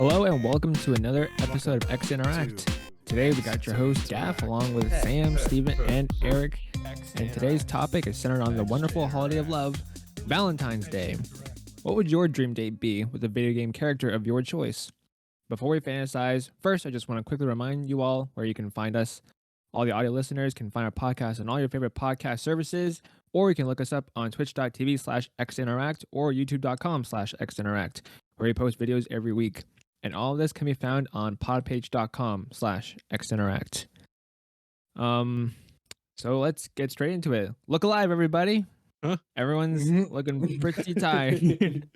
Hello and welcome to another episode of X Interact. Today we got your host Gaff along with Sam, Steven, and Eric. And today's topic is centered on the wonderful holiday of love, Valentine's Day. What would your dream date be with a video game character of your choice? Before we fantasize, first I just want to quickly remind you all where you can find us. All the audio listeners can find our podcast on all your favorite podcast services, or you can look us up on twitch.tv/xinteract or youtube.com/xinteract, where we post videos every week. And all of this can be found on podpage.com/xinteract. So let's get straight into it. Look alive, everybody. Huh? Everyone's looking pretty tired.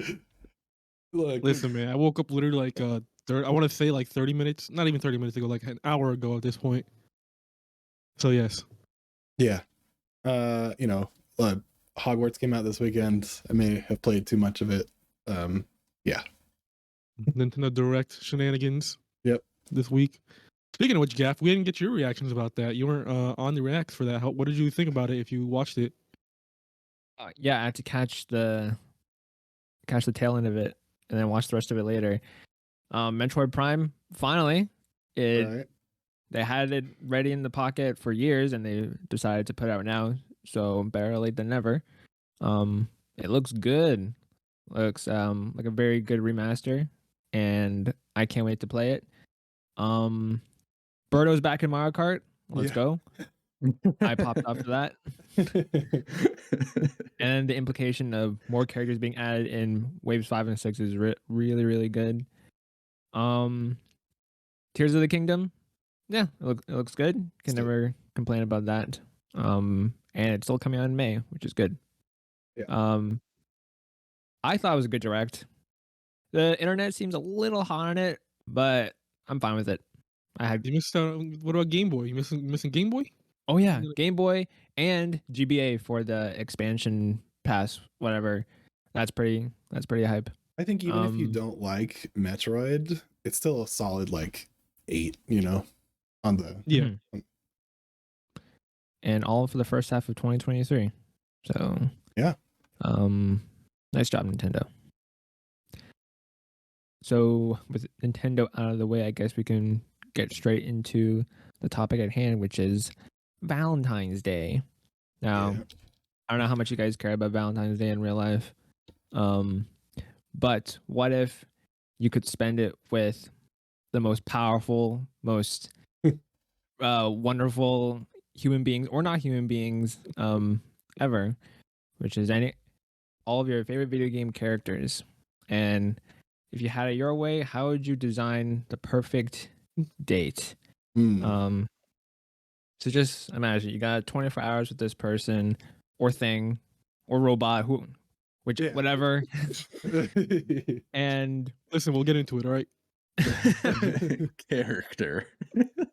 Look, listen, man, I woke up literally like I want to say like 30 minutes, not even 30 minutes ago, like an hour ago at this point. So yes. Yeah. Hogwarts came out this weekend. I may have played too much of it. Yeah. Nintendo Direct shenanigans. Yep. This week. Speaking of which, Gaff, we didn't get your reactions about that. You weren't on the reacts for that. What did you think about it if you watched it? Yeah, I had to catch the tail end of it and then watch the rest of it later. Metroid Prime, finally, they had it ready in the pocket for years and they decided to put it out now. So better late than never. It looks good. Looks like a very good remaster, and I can't wait to play it. Birdo's back in Mario Kart. Let's go. I popped off to that. And the implication of more characters being added in waves 5 and 6 is really, really good. Tears of the Kingdom. Yeah, it looks good. Can never complain about that. And it's still coming out in May, which is good. Yeah. I thought it was a good direct. The internet seems a little hot on it, but I'm fine with it. You missed out. What about Gameboy? You missing Gameboy? Oh yeah, Gameboy and GBA for the expansion pass, whatever. That's pretty hype. I think even if you don't like Metroid, it's still a solid 8, on the and all for the first half of 2023. So yeah. Nice job, Nintendo. So with Nintendo out of the way, I guess we can get straight into the topic at hand, which is Valentine's Day. Now, I don't know how much you guys care about Valentine's Day in real life, but what if you could spend it with the most powerful, most wonderful human beings, or not human beings, ever, which is all of your favorite video game characters. And if you had it your way, how would you design the perfect date? So just imagine you got 24 hours with this person or thing or robot, whatever. And listen, we'll get into it, all right? Character.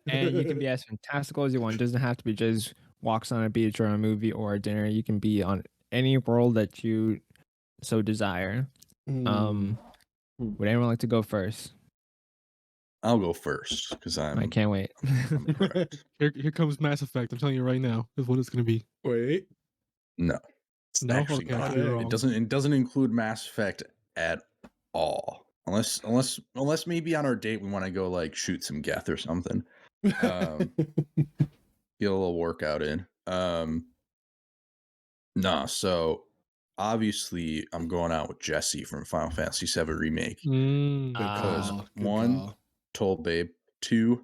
And you can be as fantastical as you want. It doesn't have to be just walks on a beach or a movie or a dinner. You can be on any world that you so desire. Would anyone like to go first? I'll go first because I can't wait. Here comes Mass Effect. I'm telling you right now, is what it's going to be. Wait. No. No, actually okay, not. It doesn't include Mass Effect at all. Unless maybe on our date we want to go shoot some geth or something. Get a little workout in. So obviously I'm going out with Jessie from Final Fantasy VII Remake. Because one, told babe. 2,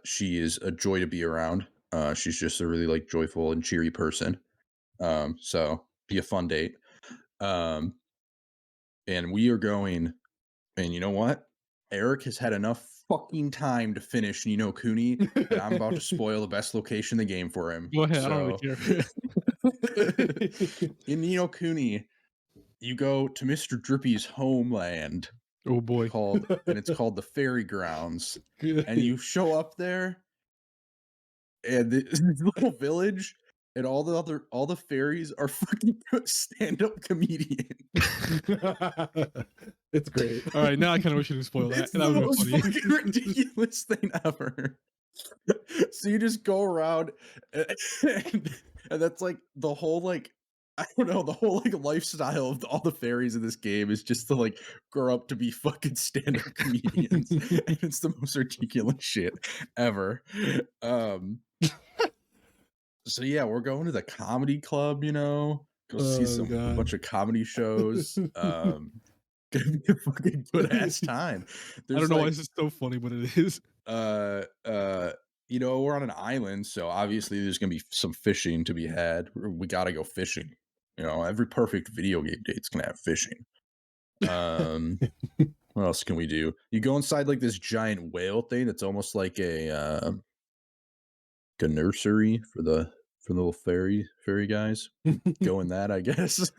she is a joy to be around. She's just a really joyful and cheery person. So be a fun date. And we are going, and you know what? Eric has had enough fucking time to finish Ni no Kuni that I'm about to spoil the best location in the game for him. Go ahead, I don't really care. In Ni no Kuni, you go to Mr. Drippy's homeland. Oh boy. It's called the Fairy Grounds. And you show up there, and this little village, and all the fairies are fucking stand-up comedians. It's great. All right, now I kind of wish you didn't spoil that. It's the most fucking ridiculous thing ever. So you just go around, and that's the whole I don't know, the whole like lifestyle of all the fairies in this game is just to like grow up to be fucking stand-up comedians. And it's the most ridiculous shit ever. So yeah, we're going to the comedy club, go see a bunch of comedy shows. Gonna be a fucking good ass time. I don't know why this is so funny, but it is. We're on an island, so obviously there's gonna be some fishing to be had. We gotta go fishing. Every perfect video game date's gonna have fishing. What else can we do? You go inside like this giant whale thing that's almost like a nursery for the little fairy guys. Go in that, I guess.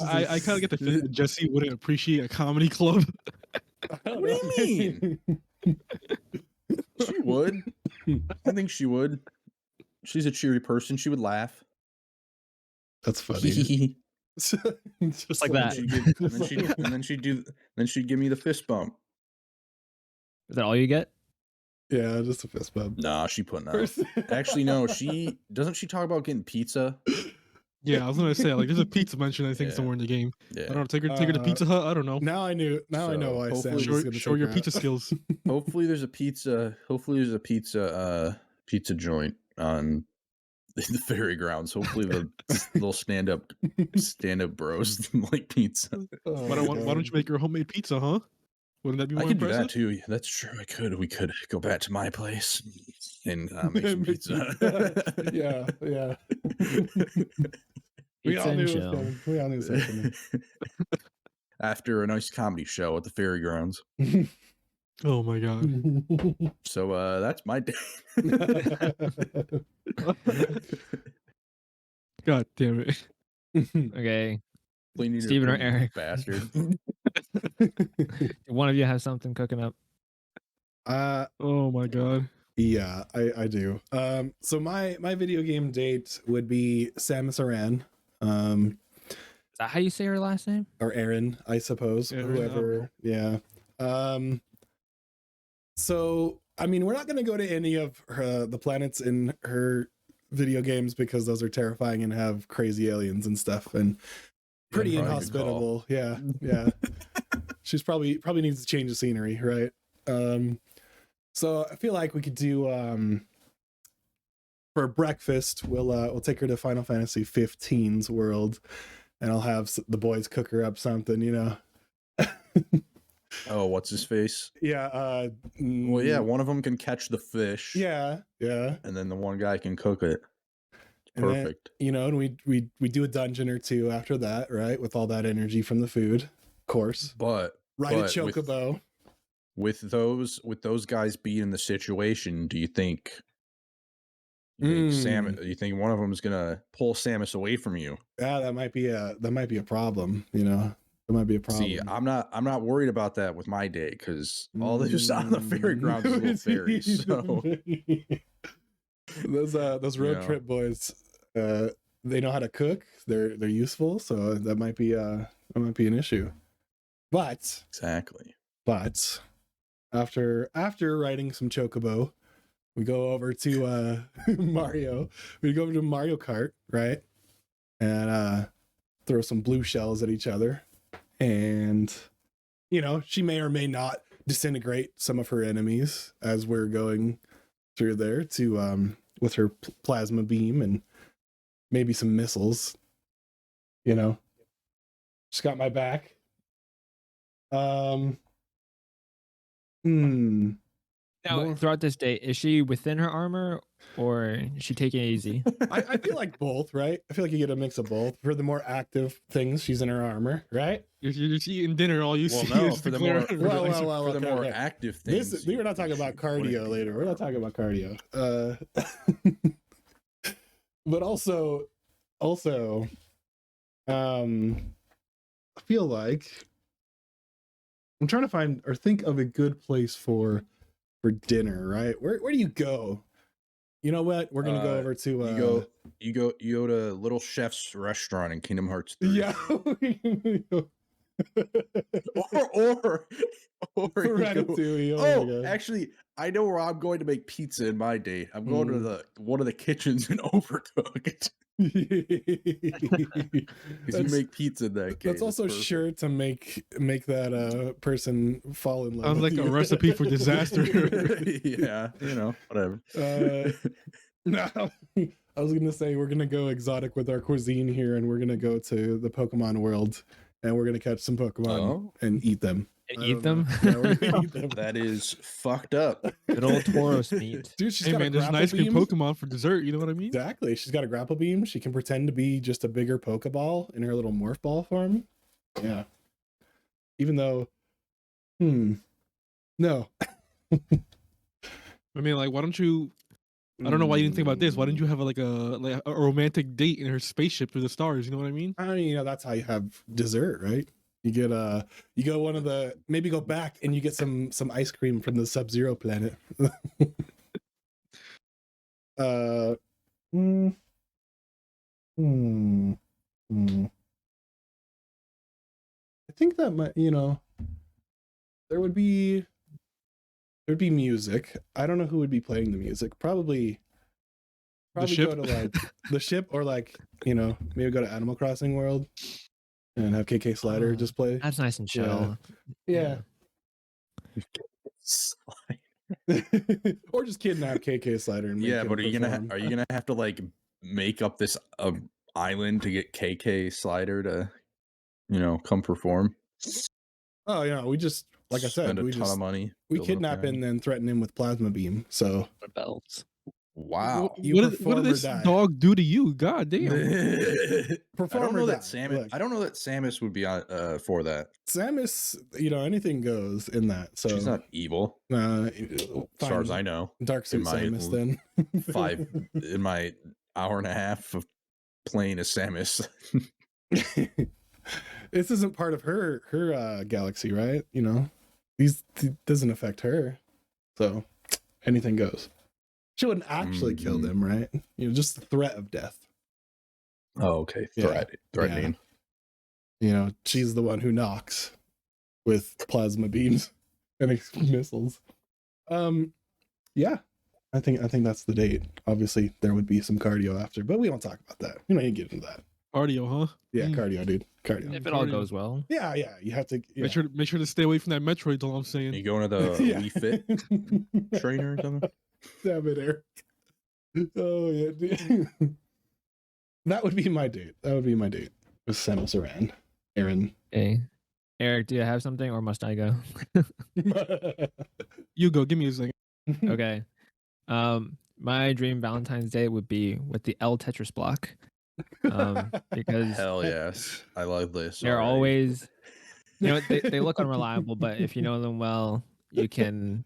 I kind of get the feeling that Jesse wouldn't appreciate a comedy club. What do you mean? She would. I think she would. She's a cheery person. She would laugh. That's funny. Just like that. Then she'd give me the fist bump. Is that all you get? Yeah, just a fist bump. Nah, she putting out. Actually, no. She talk about getting pizza. Yeah, I was gonna say, like, there's a pizza mention, I think, somewhere in the game. Yeah. I don't know, take her to Pizza Hut. I don't know. Now I know why Sam was gonna show your pizza out. skills. Hopefully there's a pizza joint on the fairy grounds. Hopefully the little stand up bros like pizza. Why don't you make your homemade pizza, huh? Wouldn't that be more I could impressive? do that too. Yeah, that's true. I could. We could go back to my place and make some pizza. Yeah. We Pizza all knew and it was chill. coming. We all knew it was coming. After a nice comedy show at the fairy grounds. Oh my god. So that's my day. God damn it. Okay. Steven or Eric? Bastard. One of you have something cooking up. Oh my god. Yeah, I do. So my video game date would be Samus Aran. Is that how you say her last name? Or Aaron, I suppose. Aaron, whoever. Yeah. So I mean, we're not going to go to any of the planets in her video games because those are terrifying and have crazy aliens and stuff and pretty inhospitable. Yeah. She's probably needs to change the scenery, right? So I feel like we could do for breakfast. We'll take her to Final Fantasy 15's world, and I'll have the boys cook her up something, Oh, what's his face? Yeah. Well, yeah, one of them can catch the fish. Yeah. And then the one guy can cook it. Perfect. And then, and we do a dungeon or two after that, right? With all that energy from the food, of course. But ride a chocobo. With those guys being in the situation, do you think Samus? Do you think one of them is gonna pull Samus away from you? Yeah, that might be a problem. That might be a problem. See, I'm not worried about that with my day because all there's on the fairy grounds is little fairies. So those road trip boys, they know how to cook. They're useful, so that might be an issue. But exactly. But after riding some chocobo, we go over to Mario. We go over to Mario Kart, right? And throw some blue shells at each other. And she may or may not disintegrate some of her enemies as we're going through there to with her plasma beam and maybe some missiles. She's got my back. Now, throughout this day, is she within her armor or is she taking it easy? I feel like both, right? I feel like you get a mix of both. For the more active things, she's in her armor, right? You're just eating dinner, all you see is for the more active things. We're not talking about cardio later. We're not talking about cardio. But also, I feel like I'm trying to find or think of a good place for dinner, right? Where do you go? You know what? We're gonna go over to you go to Little Chef's restaurant in Kingdom Hearts 3. Yeah. or Ratatouille. actually, I know where I'm going to make pizza in my date. I'm going to one of the kitchens in Overcooked. Because you make pizza in that case. That's also sure to make that person fall in love. Sounds like a recipe for disaster. Yeah, whatever. No, I was gonna say we're gonna go exotic with our cuisine here, and we're gonna go to the Pokemon world, and we're gonna catch some Pokemon and eat them. And eat them? Yeah, we're gonna eat them. That is fucked up. Good old Tauros meat. Dude, she's got a there's an grapple ice cream beam. Pokemon for dessert. You know what I mean? Exactly. She's got a grapple beam. She can pretend to be just a bigger Pokeball in her little morph ball form. Yeah. Even though, no. I mean, like, why don't you? I don't know why you didn't think about this. Why didn't you have a romantic date in her spaceship through the stars? You know what I mean? I mean, that's how you have dessert, right? You get you go maybe go back and you get some ice cream from the Sub-Zero planet. I think that might, there'd be music. I don't know who would be playing the music. Probably The ship? go to like the ship, or like, maybe go to Animal Crossing World and have KK Slider just play. That's nice and chill. Yeah. Or just kidnap KK Slider and make him but are you perform. gonna have to like make up this island to get KK Slider to come perform? Oh yeah, we just, like I said, spend a we ton just of money. we kidnap and then threaten him with plasma beam. So Belts. Wow. What did this dog do to you? God damn. Perform I don't know or that die. Samus. Look. I don't know that Samus would be on for that. Samus, anything goes in that. So She's not evil, as far as I know. Dark suit Samus, then. In my hour and a half of playing as Samus. This isn't part of her galaxy, right? These doesn't affect her, so anything goes. She wouldn't actually kill them, right? Just the threat of death. Oh, okay. Threatening. Yeah. She's the one who knocks with plasma beams and missiles. Yeah. I think that's the date. Obviously, there would be some cardio after, but we don't talk about that. You get into that. Cardio, huh? Yeah, cardio, dude. Cardio. If it all goes well. Yeah. You have to make sure to stay away from that Metroid. All I'm saying. You going to the Wii Fit trainer or something? Damn it, Eric. Oh yeah, dude. That would be my date. With Samus Aran. Aaron. Hey, Eric, do you have something, or must I go? You go. Give me a second. Okay. My dream Valentine's Day would be with the L Tetris block. Because hell yes, I love this. They're always, they look unreliable, but if you know them well, you can.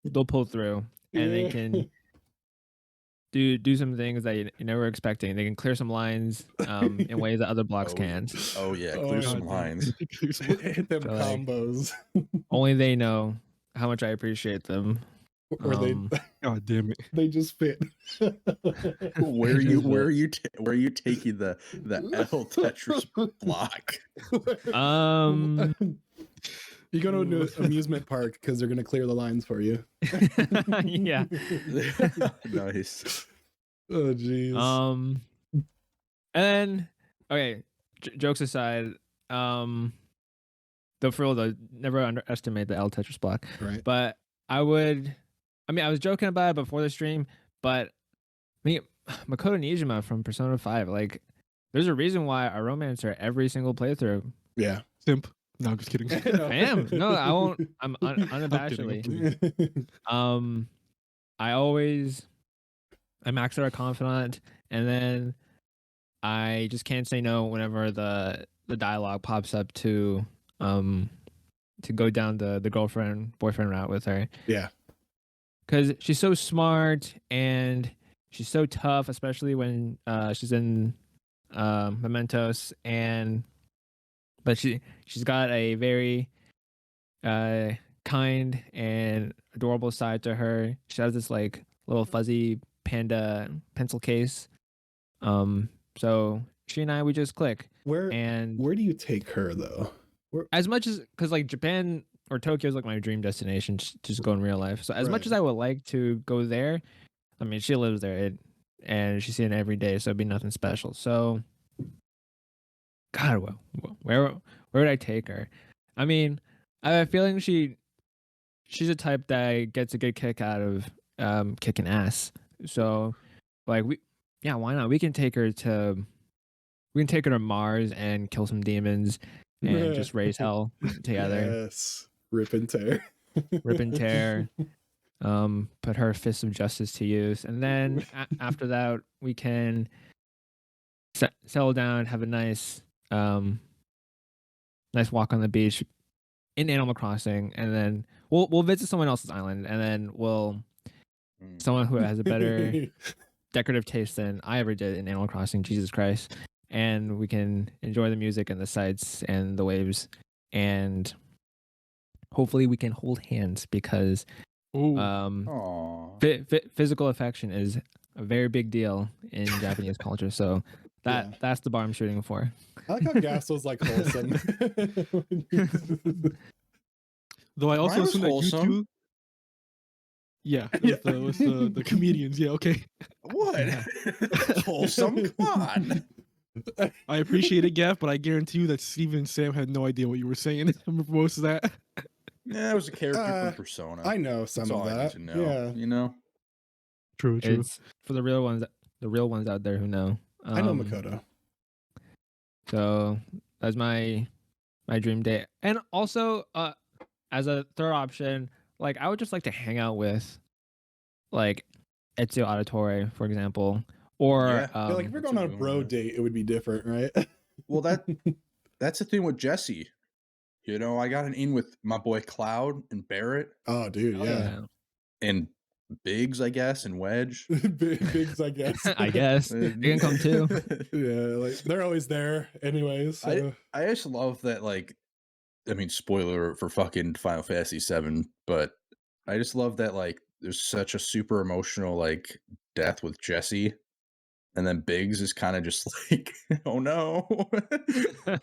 They'll pull through, and they can do some things that you never expecting. They can clear some lines in ways that other blocks can't. Oh yeah, clear some lines. Hit them combos. Only they know how much I appreciate them. Or God damn it! They just fit. Where are you taking the L Tetris block? You go to an amusement park because they're gonna clear the lines for you. Yeah. Nice. Oh jeez. And then okay, jokes aside, though never underestimate the L Tetris block. Right. But I was joking about it before the stream, but Makoto Nijima from Persona 5, like, there's a reason why I romancer every single playthrough. Yeah. Simp. No, I'm just kidding. I am. No, I won't. I'm unabashedly. I max out a confidant, and then I just can't say no whenever the dialogue pops up to go down the girlfriend boyfriend route with her. Yeah. Because she's so smart and she's so tough, especially when she's in Mementos, but she's got a very kind and adorable side to her. She has this like little fuzzy panda pencil case. So she and I, we just click. Where do you take her though? As much as, because like Japan or Tokyo's like my dream destination just go in real life. So as much as I would like to go there, I mean, she lives there and she's seeing it every day, so it'd be nothing special. So, God, where would I take her? I mean, I have a feeling she's a type that gets a good kick out of kicking ass. So, like why not? We can take her to Mars and kill some demons and just raise hell together. Yes, rip and tear. Rip and tear. Put her fist of justice to use, and then after that we can settle down, have a nice walk on the beach in Animal Crossing, and then we'll visit someone else's island, and then someone who has a better decorative taste than I ever did in Animal Crossing. Jesus Christ. And we can enjoy the music and the sights and the waves, and hopefully we can hold hands because physical affection is a very big deal in Japanese culture. So that's the bar I'm shooting for. I like how Gas was like wholesome. Though I also assume that YouTube. Yeah, with the comedians. Yeah, okay. What? Wholesome? Come on. I appreciate it, Gaff, but I guarantee you that Steven and Sam had no idea what you were saying for most of that. Yeah, it was a character from Persona. I know some of that. I need to know. Yeah, you know. True. It's for the real ones out there who know. I know Makoto. So that's my dream date, and also as a third option, like I would just like to hang out with, like, Ezio Auditore, for example. Or like if we're going on a bro date, it would be different, right? Well, that's the thing with Jesse. You know, I got an in with my boy Cloud and Barrett. Oh, dude, yeah. And Biggs, I guess, and Wedge. Biggs, I guess. I guess they can come too. Yeah, like they're always there, anyways. So. I just love that. Like, I mean, spoiler for fucking Final Fantasy VII, but I just love that. Like, there's such a super emotional like death with Jesse. And then Biggs is kind of just like, oh no,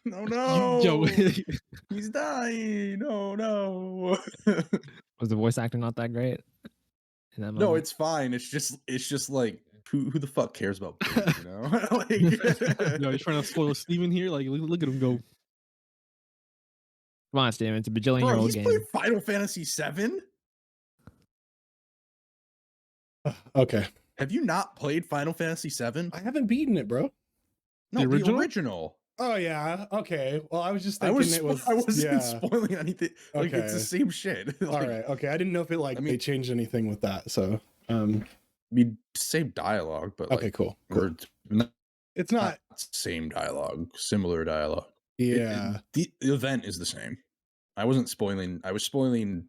no, he's dying. Oh no. Was the voice acting not that great? No, it's fine. It's just like, who the fuck cares about Biggs, you know? Like, no, you're trying to spoil Steven here. Like, look at him go. Come on, Steven. It's a bajillion-year-old game. He's played Final Fantasy VII. Okay. Have you not played Final Fantasy VII? I haven't beaten it, bro. No, the original. Oh yeah. Okay. Well, I was just thinking I wasn't spoiling anything. Like, it's the same shit. Like, all right. Okay. I didn't know if it they changed anything with that. So I mean, same dialogue, but okay, cool. It's not same dialogue, similar dialogue. Yeah. The event is the same. I wasn't spoiling. I was spoiling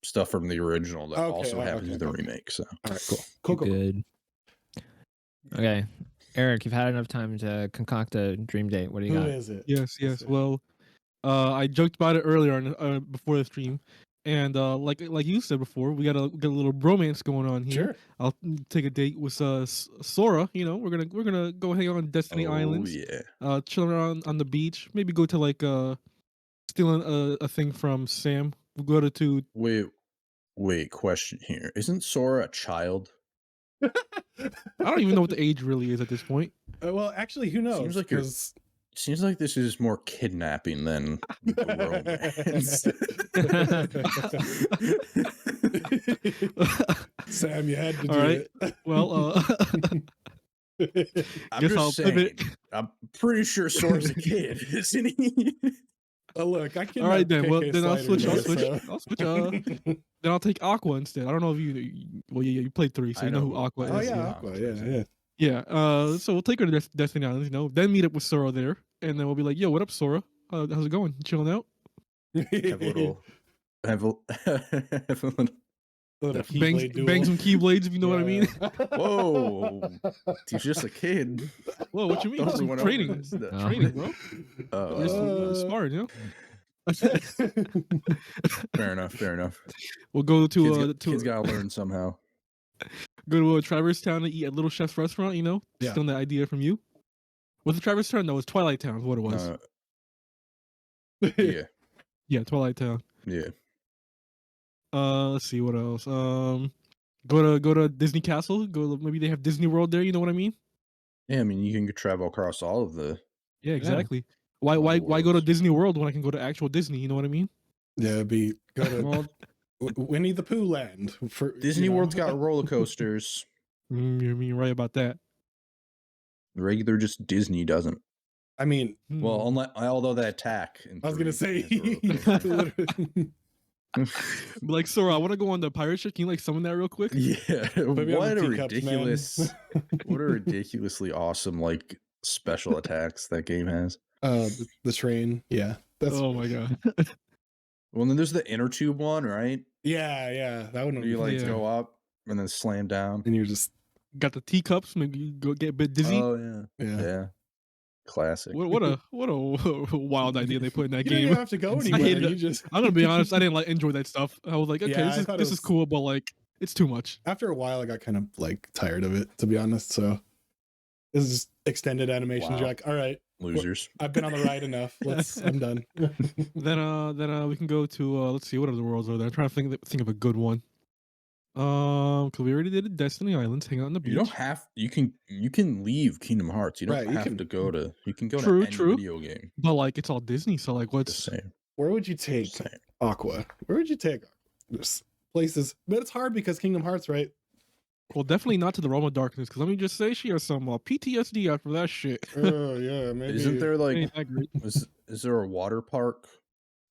stuff from the original that also happens in the remake. So all right, cool. Good. Okay, Eric, you've had enough time to concoct a dream date. What do you got? Who is it? Yes. Well, I joked about it earlier on before the stream, and like you said before, we got a little bromance going on here. Sure. I'll take a date with Sora. You know, we're gonna go hang out on Destiny Islands. Yeah. Chilling around on the beach. Maybe go to like stealing a thing from Sam. We'll go to Wait, question here. Isn't Sora a child? I don't even know what the age really is at this point. Well, actually, who knows? Seems like this is more kidnapping than romance. Sam, you had to do it. Well, I'm just saying. I'm pretty sure Sora's a kid, isn't he? Look, I can. All right, then. Well, then I'll switch. Then I'll take Aqua instead. I don't know if you played 3, so you know who Aqua is. Oh yeah, Aqua. Yeah. So we'll take her to Destiny Islands, you know. Then meet up with Sora there, and then we'll be like, "Yo, what up, Sora? How's it going? Chilling out? Have a little bang some keyblades, if you know what I mean." Whoa, he's just a kid. Whoa, what you mean? Training, bro. Just smart, you know. Fair enough. We'll go to kids gotta learn somehow. Go to Traverse Town to eat at Little Chef's restaurant. You know, stealing that idea from you. Was it Traverse Town? No, it was Twilight Town. Is what it was. Yeah. Yeah, Twilight Town. Yeah. Let's see what else. Go to Disney Castle. Maybe they have Disney World there. You know what I mean? Yeah, I mean, you can travel across all of the. Yeah, exactly. Why All the why go to worlds. Disney World when I can go to actual Disney? You know what I mean? Yeah, go to Well, Winnie the Pooh land. For Disney World's got roller coasters. You're right about that. Regular, just Disney doesn't. I mean, well, although they attack. I was gonna say, like, Sora, I want to go on the pirate ship. Can you like summon that real quick? Yeah, Maybe what on a the teacups, ridiculous, what a ridiculously awesome like special attacks that game has. The train, yeah. That's oh my god. Well, then there's the inner tube one, right? yeah. That one. Where you like go up and then slam down, and you're just got the teacups. Maybe you go get a bit dizzy. Oh yeah. Classic. What a wild idea they put in that you game. don't even have to go anywhere. I hated you it. just. I'm gonna be honest. I didn't like enjoy that stuff. I was like, okay, Yeah, this is cool, but like, it's too much. After a while, I got kind of like tired of it, to be honest. So this is just extended animations. Wow. You're like, all right, Losers. I've been on the ride enough. I'm done. Then we can go to let's see, what other worlds are there? I'm trying to think of a good one. Cause we already did Destiny Islands. Hang out on the beach. You don't have. You can leave Kingdom Hearts. You don't have to go to. You can go to any video game. But like, it's all Disney, so like, what's the same? Where would you take Aqua? Where would you take this places? But it's hard because Kingdom Hearts, right? Well, definitely not to the Realm of Darkness. Because let me just say, she has some PTSD after that shit. Oh yeah, maybe. Isn't there like? Is there a water park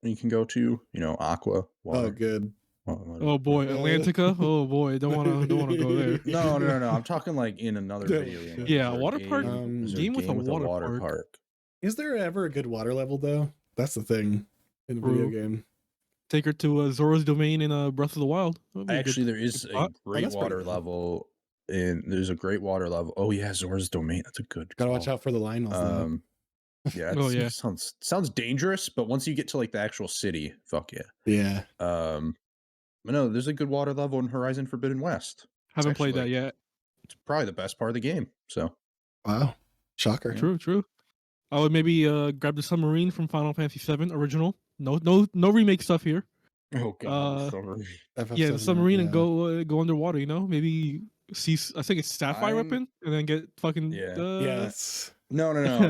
you can go to? You know, Aqua. Water. Oh, good. Oh boy, Atlantica. Oh boy, don't wanna go there. No. I'm talking like in another video game. Like, yeah, water park. Game with a water park. Is there ever a good water level though? That's the thing in a video game. Take her to Zora's Domain in Breath of the Wild. Actually, there is a great water level. There's a great water level. Oh yeah, Zora's Domain. That's a good. Gotta watch out for the Lionels. Yeah. It sounds dangerous, but once you get to like the actual city, fuck yeah. Yeah. But no, there's a good water level in Horizon Forbidden West. Haven't played that yet. It's probably the best part of the game. So. Wow. Shocker. True. I would maybe grab the submarine from Final Fantasy VII original. No remake stuff here. Oh god, submarine. Yeah, the submarine and go underwater. You know, maybe see. I think it's Sapphire weapon, and then get fucking. Yes. No.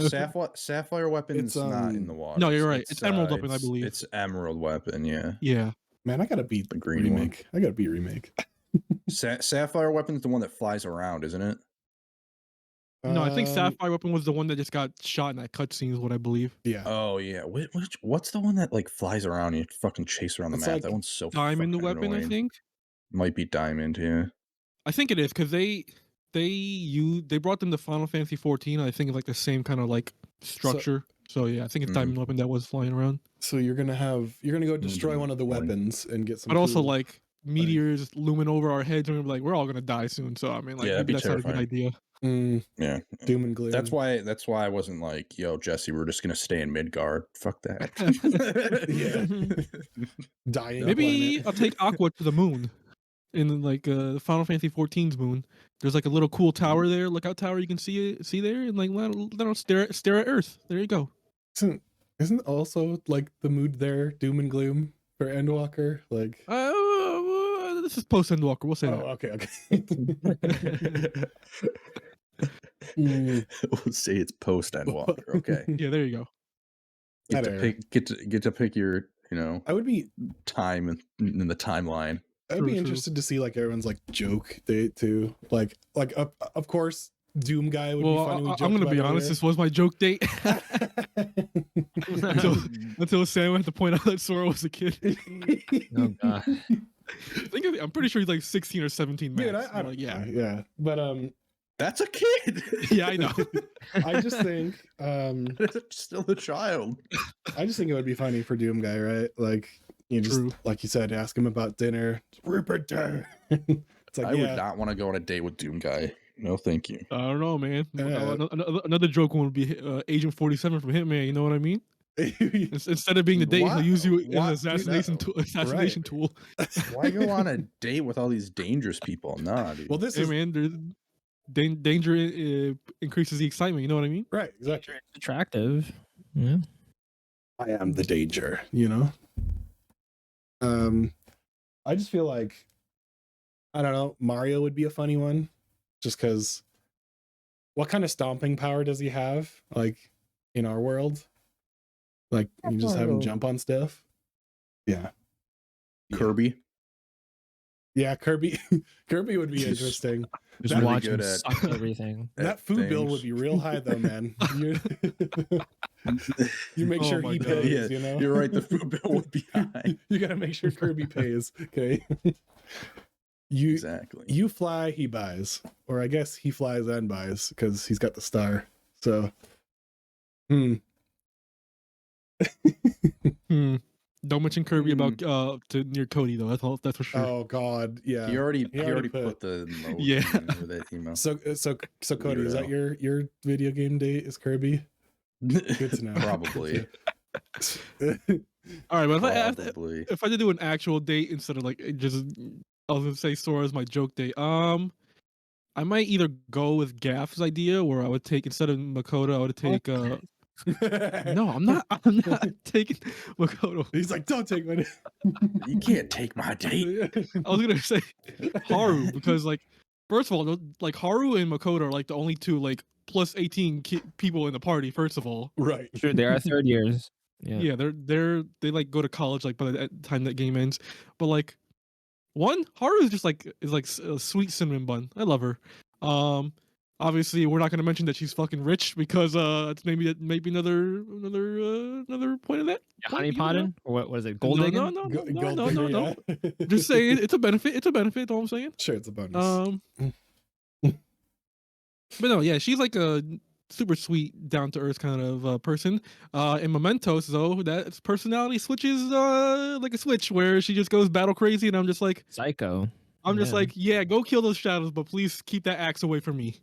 Sapphire weapon's not in the water. No, you're right. It's Emerald weapon, I believe. It's Emerald weapon. Yeah. Yeah. Man, I gotta beat the green remake. I gotta beat remake. Sapphire weapon's the one that flies around, isn't it? No, I think Sapphire weapon was the one that just got shot in that cutscene, is what I believe. Yeah. Oh yeah. What's the one that like flies around and you fucking chase around the map? Like that one's so Diamond weapon, annoying. I think. Might be Diamond, yeah. I think it is because they brought them to Final Fantasy 14. I think it's like the same kind of like structure. So yeah, I think it's Diamond weapon that was flying around. So you're gonna go destroy one of the weapons and get some. But also like meteors looming over our heads, and we're like, we're all gonna die soon. So I mean, like, maybe that's not a good idea. Yeah, doom and gloom. That's why I wasn't like, yo, Jesse, we're just gonna stay in Midgard. Fuck that. Yeah. Dying. Maybe I'll take Aqua to the moon. In like Final Fantasy 14's moon, there's like a little cool tower there, lookout tower. You can see there, and like let stare at Earth. There you go. Isn't also like the mood there doom and gloom for Endwalker? Like, this is post Endwalker. We'll say that. Okay. We'll say it's post Endwalker. Okay. Yeah, there you go. Get to pick your, I would be time in the timeline. I'd be interested to see like everyone's like joke date too. Like of course Doom guy would be funny. I'm gonna be honest. This was my joke date until Sam had to point out that Sora was a kid. Oh god. I'm pretty sure he's like 16 or 17. Dude, I'm like, yeah. But that's a kid. Yeah, I know. I just think still a child. I just think it would be funny for Doom guy, right? Like, you just like you said, ask him about dinner. Rupert dinner. It's like, I would not want to go on a date with Doom guy. No, thank you. I don't know, man. Another joke one would be Agent 47 from Hitman. You know what I mean? Instead of being the date, he'll use you as an assassination tool. Why go on a date with all these dangerous people? Nah, dude. Well, man, danger increases the excitement. You know what I mean? Right. Exactly. Attractive. Yeah. I am the danger. You know. I just feel like, I don't know, Mario would be a funny one, just because. What kind of stomping power does he have? Like in our world, like you just have him jump on stuff. Yeah, Kirby. Yeah, Kirby. Kirby would be interesting. Just That'd be watch him good at- suck everything. That food bill would be real high though, man. You make sure my he God. pays. Yeah, You know, you're right. The food bill would be high. You gotta make sure Kirby pays. Okay. You Exactly. you fly, he buys, or I guess he flies and buys because he's got the star. So, Don't mention Kirby about to near Cody though. That's for sure. oh god, yeah. He already already put the emoji Yeah. with that emo. So Cody, is that your video game date? Is Kirby? Good to know. Probably. All right, but Probably. if I did do an actual date instead of like just, I was gonna say Sora as my joke date. I might either go with Gaff's idea, where I would take, instead of Makoto, I would take. No, I'm not taking Makoto. He's like, don't take my. You can't take my date. I was gonna say Haru, because like, first of all, like Haru and Makoto are like the only two like plus 18 people in the party. First of all, Right. Sure, they are third years. yeah, they like go to college like by the time that game ends. But like, Haru is just like a sweet cinnamon bun. I love her. Obviously we're not gonna mention that she's fucking rich, because it's maybe another point of that. Honey potting? Or what was it? Gold No, digging? no. Just saying, it's a benefit. It's a benefit. That's all I'm saying. Sure, it's a bonus. But no, yeah, she's like a super sweet, down to earth kind of person. In Mementos, though, that personality switches like a switch, where she just goes battle crazy, and I'm just like, Psycho. I'm just like, yeah, go kill those shadows, but please keep that axe away from me.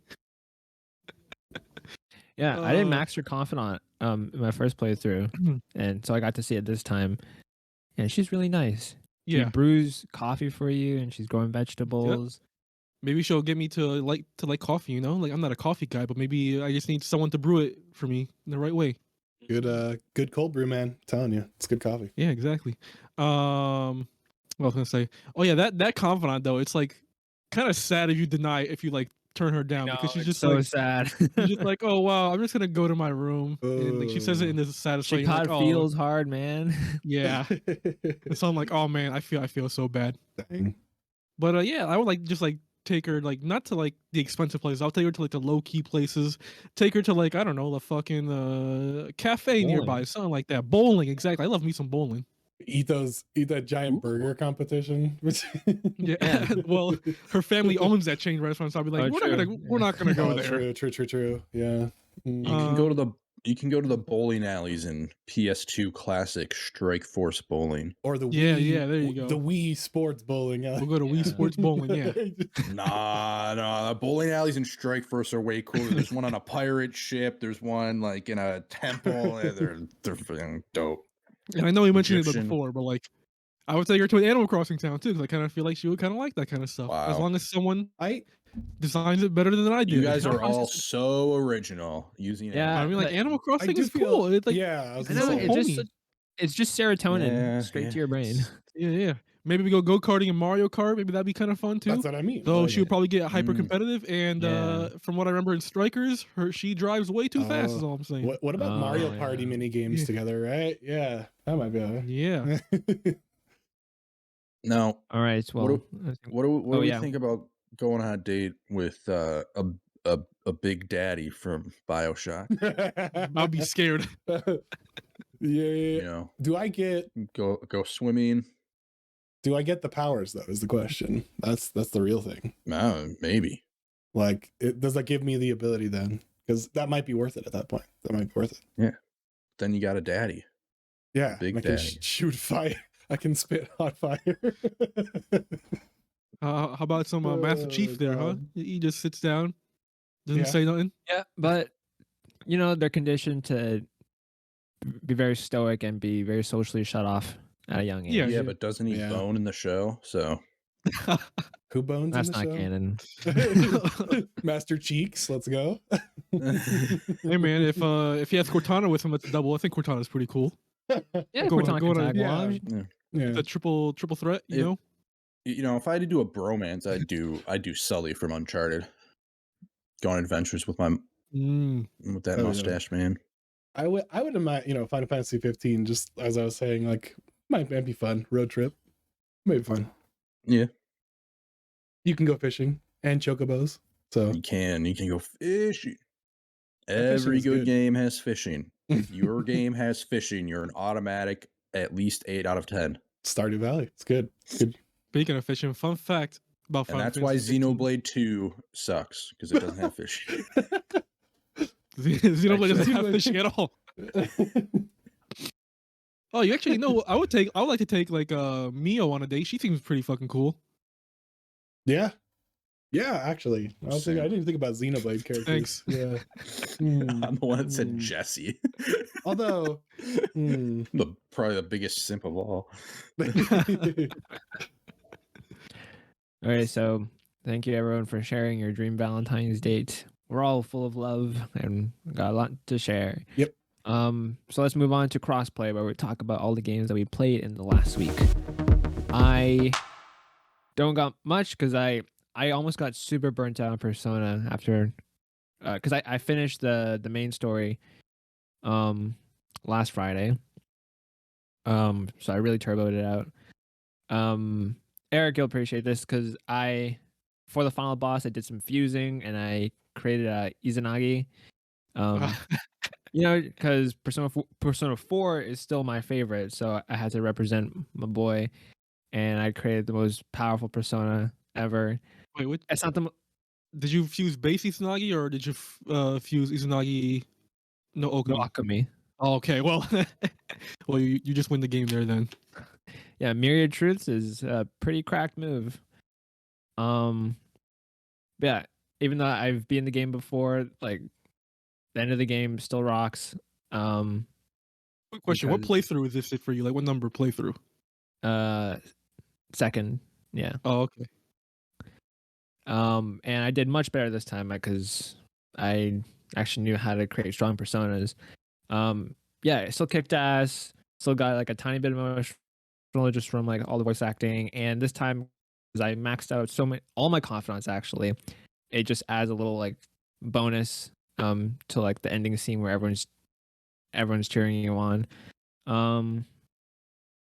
Yeah, I didn't max her confidant in my first playthrough, and so I got to see it this time, and she's really nice. She Yeah, brews coffee for you, and she's growing vegetables. maybe she'll get me to like coffee. You know, like I'm not a coffee guy, but maybe I just need someone to brew it for me in the right way. Good cold brew, man. I'm telling you, it's good coffee. Yeah, exactly. What I was gonna say, oh yeah, that confidant though, it's like kind of sad if you deny it, if you like turn her down, because she's just so like sad. she's just like, oh wow, I'm just gonna go to my room, and like she says it in this satisfying. She caught like, feels hard, man. Yeah. So I'm like, oh man, I feel so bad. Dang. But yeah, I would like just like take her like not to like the expensive places. I'll take her to like the low key places. Take her to like, I don't know, the fucking cafe nearby, something like that. Bowling, exactly. I love me some bowling. Eat that giant burger competition. Yeah. Well, her family owns that chain restaurant, so I'll be like, we're not gonna go there. True. Yeah. You can go to the bowling alleys in PS2 classic Strike Force Bowling. Or the Yeah, Wii, there you go. The Wii Sports Bowling. We'll go to Wii Sports Bowling. Yeah. Nah, the bowling alleys in Strike Force are way cooler. There's one on a pirate ship. There's one like in a temple. They're freaking dope. And I know we mentioned it before, but like, I would take her to an Animal Crossing town too, because I kind of feel like she would kind of like that kind of stuff. Wow. As long as someone designs it better than I do. You guys are all so original using it. Yeah, I mean, like, Animal Crossing is feel- cool. It's like, yeah, I know, it's just serotonin straight to your brain. yeah. Maybe we go karting and Mario Kart. Maybe that'd be kind of fun too. That's what I mean. Though she would probably get hyper competitive, and from what I remember in Strikers, she drives way too fast. Is all I'm saying. What about Mario Party mini games together? Right? Yeah, that might be. Yeah. No. All right. Well, what do we think about going on a date with a big daddy from BioShock? I'll be scared. Yeah. You know, do I get go swimming? Do I get the powers though? Is the question. That's the real thing. Maybe. Like, does that give me the ability then? Because that might be worth it at that point. That might be worth it. Yeah. Then you got a daddy. Yeah. Big I can daddy. shoot fire. I can spit hot fire. How about some Master Chief there, huh? He just sits down, doesn't say nothing. Yeah, but they're conditioned to be very stoic and be very socially shut off at a young age. Yeah, but doesn't he bone in the show? So who bones? That's in the not show? canon. Master Cheeks, let's go. Hey man, if he has Cortana with him, that's a double. I think Cortana's pretty cool. Yeah, Going Cortana on- can tag along. Yeah. The triple threat, you know? You know, if I had to do a bromance, I'd do Sully from Uncharted. Go on adventures with that mustache man. I would imagine, Final Fantasy 15, just as I was saying, like might be fun. Road trip. Maybe fun. Yeah. You can go fishing and chocobos. So you can go fishing. Every good game has fishing. If your game has fishing, you're an automatic at least 8 out of 10. Stardew Valley. It's good. Good. Speaking of fishing, fun fact about Final Fantasy. And That's why 15. Xenoblade 2 sucks, because it doesn't have fishing. Xenoblade doesn't have fishing at all. Oh, you actually know? I would like to take like Mio on a date. She seems pretty fucking cool. Yeah. Yeah, actually. I didn't even think about Xenoblade characters. Thanks. Yeah. I'm the one that said Jesse. Although probably the biggest simp of all. All right, so thank you everyone for sharing your dream Valentine's date. We're all full of love and got a lot to share. Yep. So let's move on to Crossplay, where we talk about all the games that we played in the last week. I don't got much because I almost got super burnt out on Persona after, because I finished the main story, last Friday. So I really turboed it out. Eric, you'll appreciate this because for the final boss, I did some fusing and I created a Izanagi. Because Persona 4 is still my favorite, so I had to represent my boy, and I created the most powerful Persona ever. Wait, what? It's not the. Did you fuse base Izanagi or did you fuse Izanagi no Okami? No Akami. Oh, okay, well, you just win the game there then. Yeah, Myriad Truths is a pretty cracked move. Yeah, even though I've been in the game before, like the end of the game still rocks. Quick question: what playthrough is this for you? Like, what number playthrough? Second. Yeah. Oh, okay. And I did much better this time because I actually knew how to create strong personas. Yeah, it still kicked ass. Still got like a tiny bit of emotional just from like all the voice acting. And this time, because I maxed out all my confidants actually, it just adds a little like bonus to like the ending scene where everyone's cheering you on.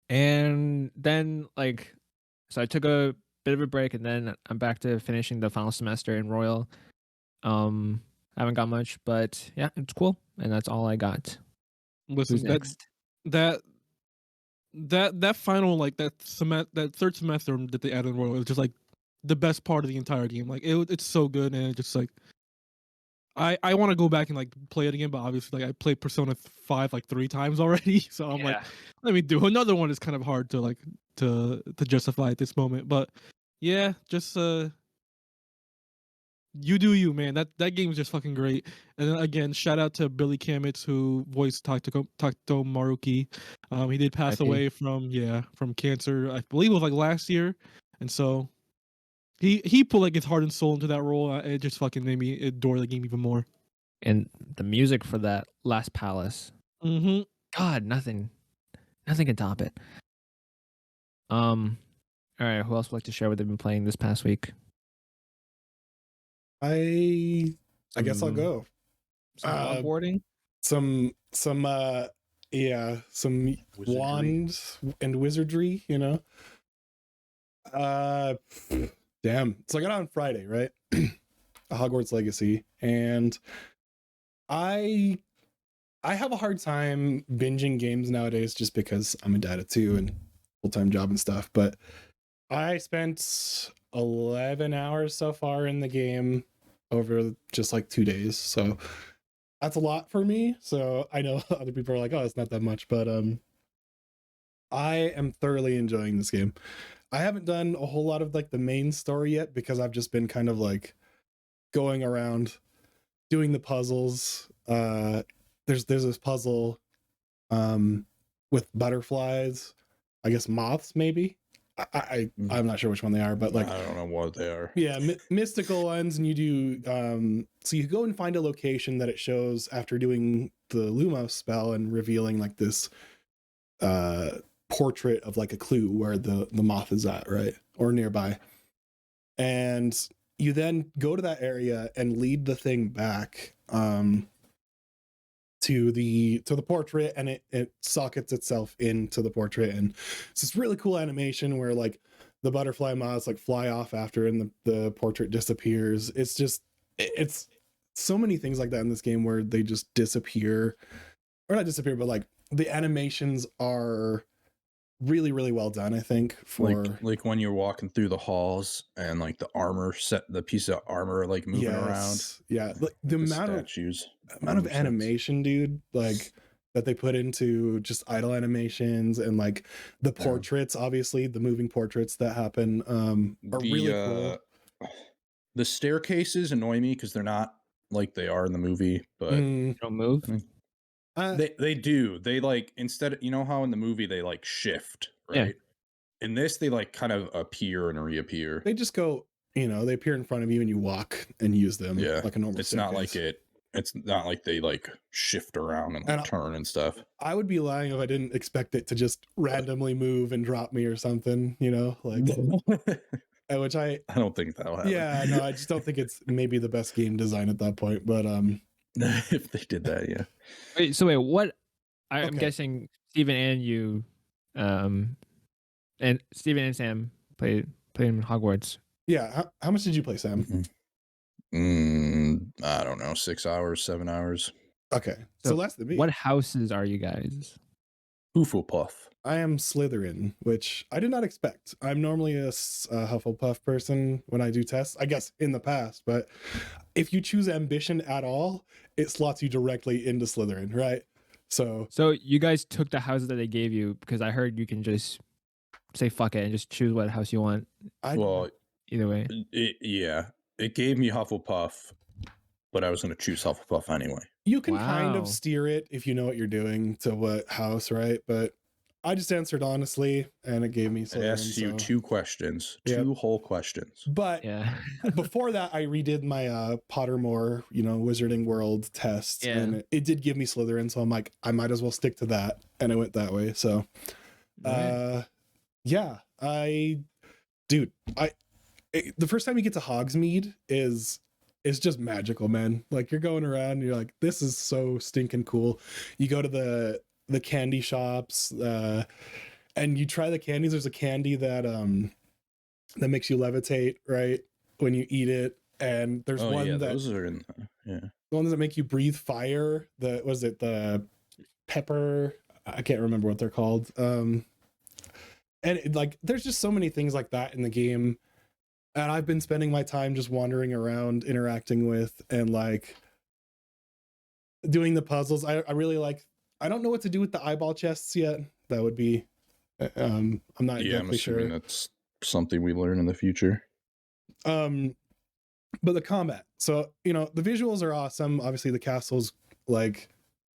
And then like, so I took a bit of a break and then I'm back to finishing the final semester in Royal. I haven't got much, but yeah, it's cool. And that's all I got. Listen, that final, like that third semester that they added in Royal is just like the best part of the entire game. Like it's so good, and it just like I want to go back and like play it again, but obviously like I played Persona 5 like 3 times already, so I'm like, let me do another one. Is kind of hard to like to justify at this moment, but yeah, just you do you, man. That game is just fucking great. And then again, shout out to Billy Kamitz who voiced Takuto Maruki. He did pass away from cancer. I believe it was like last year, and so he put like his heart and soul into that role. It just fucking made me adore the game even more. And the music for that last palace, God, nothing can top it. All right, who else would like to share what they've been playing this past week? I guess I'll go. Some longboarding? Some wand and wizardry, damn. So I got on Friday, right? Hogwarts Legacy, and I have a hard time binging games nowadays just because I'm a dad of 2 and full-time job and stuff, but I spent 11 hours so far in the game over just like 2 days, so that's a lot for me. So I know other people are like, oh, it's not that much, but I am thoroughly enjoying this game. I haven't done a whole lot of like the main story yet because I've just been kind of like going around doing the puzzles. There's this puzzle with butterflies, I guess moths maybe. I'm not sure which one they are, but like I don't know what they are. Yeah, mystical ones, and you do so you go and find a location that it shows after doing the Lumos spell and revealing like this portrait of like a clue where the moth is at, right, or nearby. And you then go to that area and lead the thing back to the portrait, and it sockets itself into the portrait. And it's this really cool animation where like the butterfly moths like fly off after, and the portrait disappears. It's so many things like that in this game where they just disappear, or not disappear, but like the animations are really, really well done, I think. For like when you're walking through the halls and like the piece of armor like moving around. Yeah, like the amount of animation, dude, like that they put into just idle animations, and like the portraits, obviously the moving portraits that happen are really cool. The staircases annoy me because they're not like they are in the movie, but they don't move. They do. They like, instead, you know how in the movie they like shift, right? Yeah. In this, they like kind of appear and reappear. They just go, they appear in front of you and you walk and use them like a normal It's not like it's not like they like shift around and like turn and stuff. I would be lying if I didn't expect it to just randomly move and drop me or something, like which I don't think that'll happen. Yeah, no, I just don't think it's maybe the best game design at that point, but if they did that, yeah. Wait, what? I'm guessing Steven and you, and Steven and Sam played in Hogwarts. Yeah. How much did you play, Sam? I don't know, 6 hours, 7 hours. Okay, so less than me. What houses are you guys? Hufflepuff. I am Slytherin, which I did not expect. I'm normally a Hufflepuff person when I do tests, I guess in the past, but if you choose ambition at all, it slots you directly into Slytherin, right? So you guys took the houses that they gave you, because I heard you can just say fuck it and just choose what house you want. Either way. It gave me Hufflepuff, but I was going to choose Hufflepuff anyway. You can kind of steer it if you know what you're doing to what house, right? But I just answered honestly, and it gave me Slytherin. It asked you 2 questions, 2 whole questions. But before that, I redid my Pottermore, Wizarding World test, and it did give me Slytherin. So I'm like, I might as well stick to that, and I went that way. So, the first time you get to Hogsmeade is just magical, man. Like, you're going around and you're like, this is so stinking cool. You go to the candy shops and you try the candies. There's a candy that makes you levitate, right, when you eat it. And there's one that those are in the ones that make you breathe fire. The pepper, I can't remember what they're called. And there's just so many things like that in the game. And I've been spending my time just wandering around, interacting with, and like doing the puzzles. I really like. I don't know what to do with the eyeball chests yet. That would be. I'm not exactly sure. That's something we learn in the future. But the combat. So the visuals are awesome. Obviously, the castle's like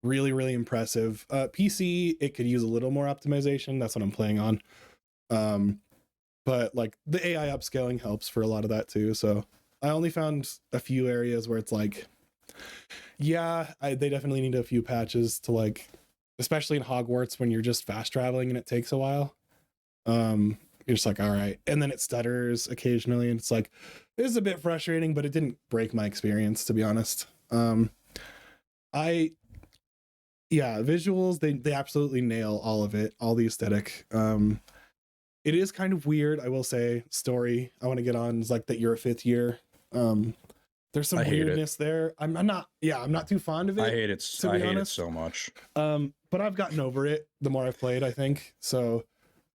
really, really impressive. PC, it could use a little more optimization. That's what I'm playing on. But like the AI upscaling helps for a lot of that too. So I only found a few areas where it's like, they definitely need a few patches to like, especially in Hogwarts when you're just fast traveling and it takes a while. You're just like, all right. And then it stutters occasionally. And it's like, this is a bit frustrating, but it didn't break my experience, to be honest. Visuals, they absolutely nail all of it, all the aesthetic. It is kind of weird, I will say. Story I want to get on is like that you're a 5th year. There's some weirdness there. I'm not too fond of it. I hate it. I hate it so much. But I've gotten over it the more I've played, I think. So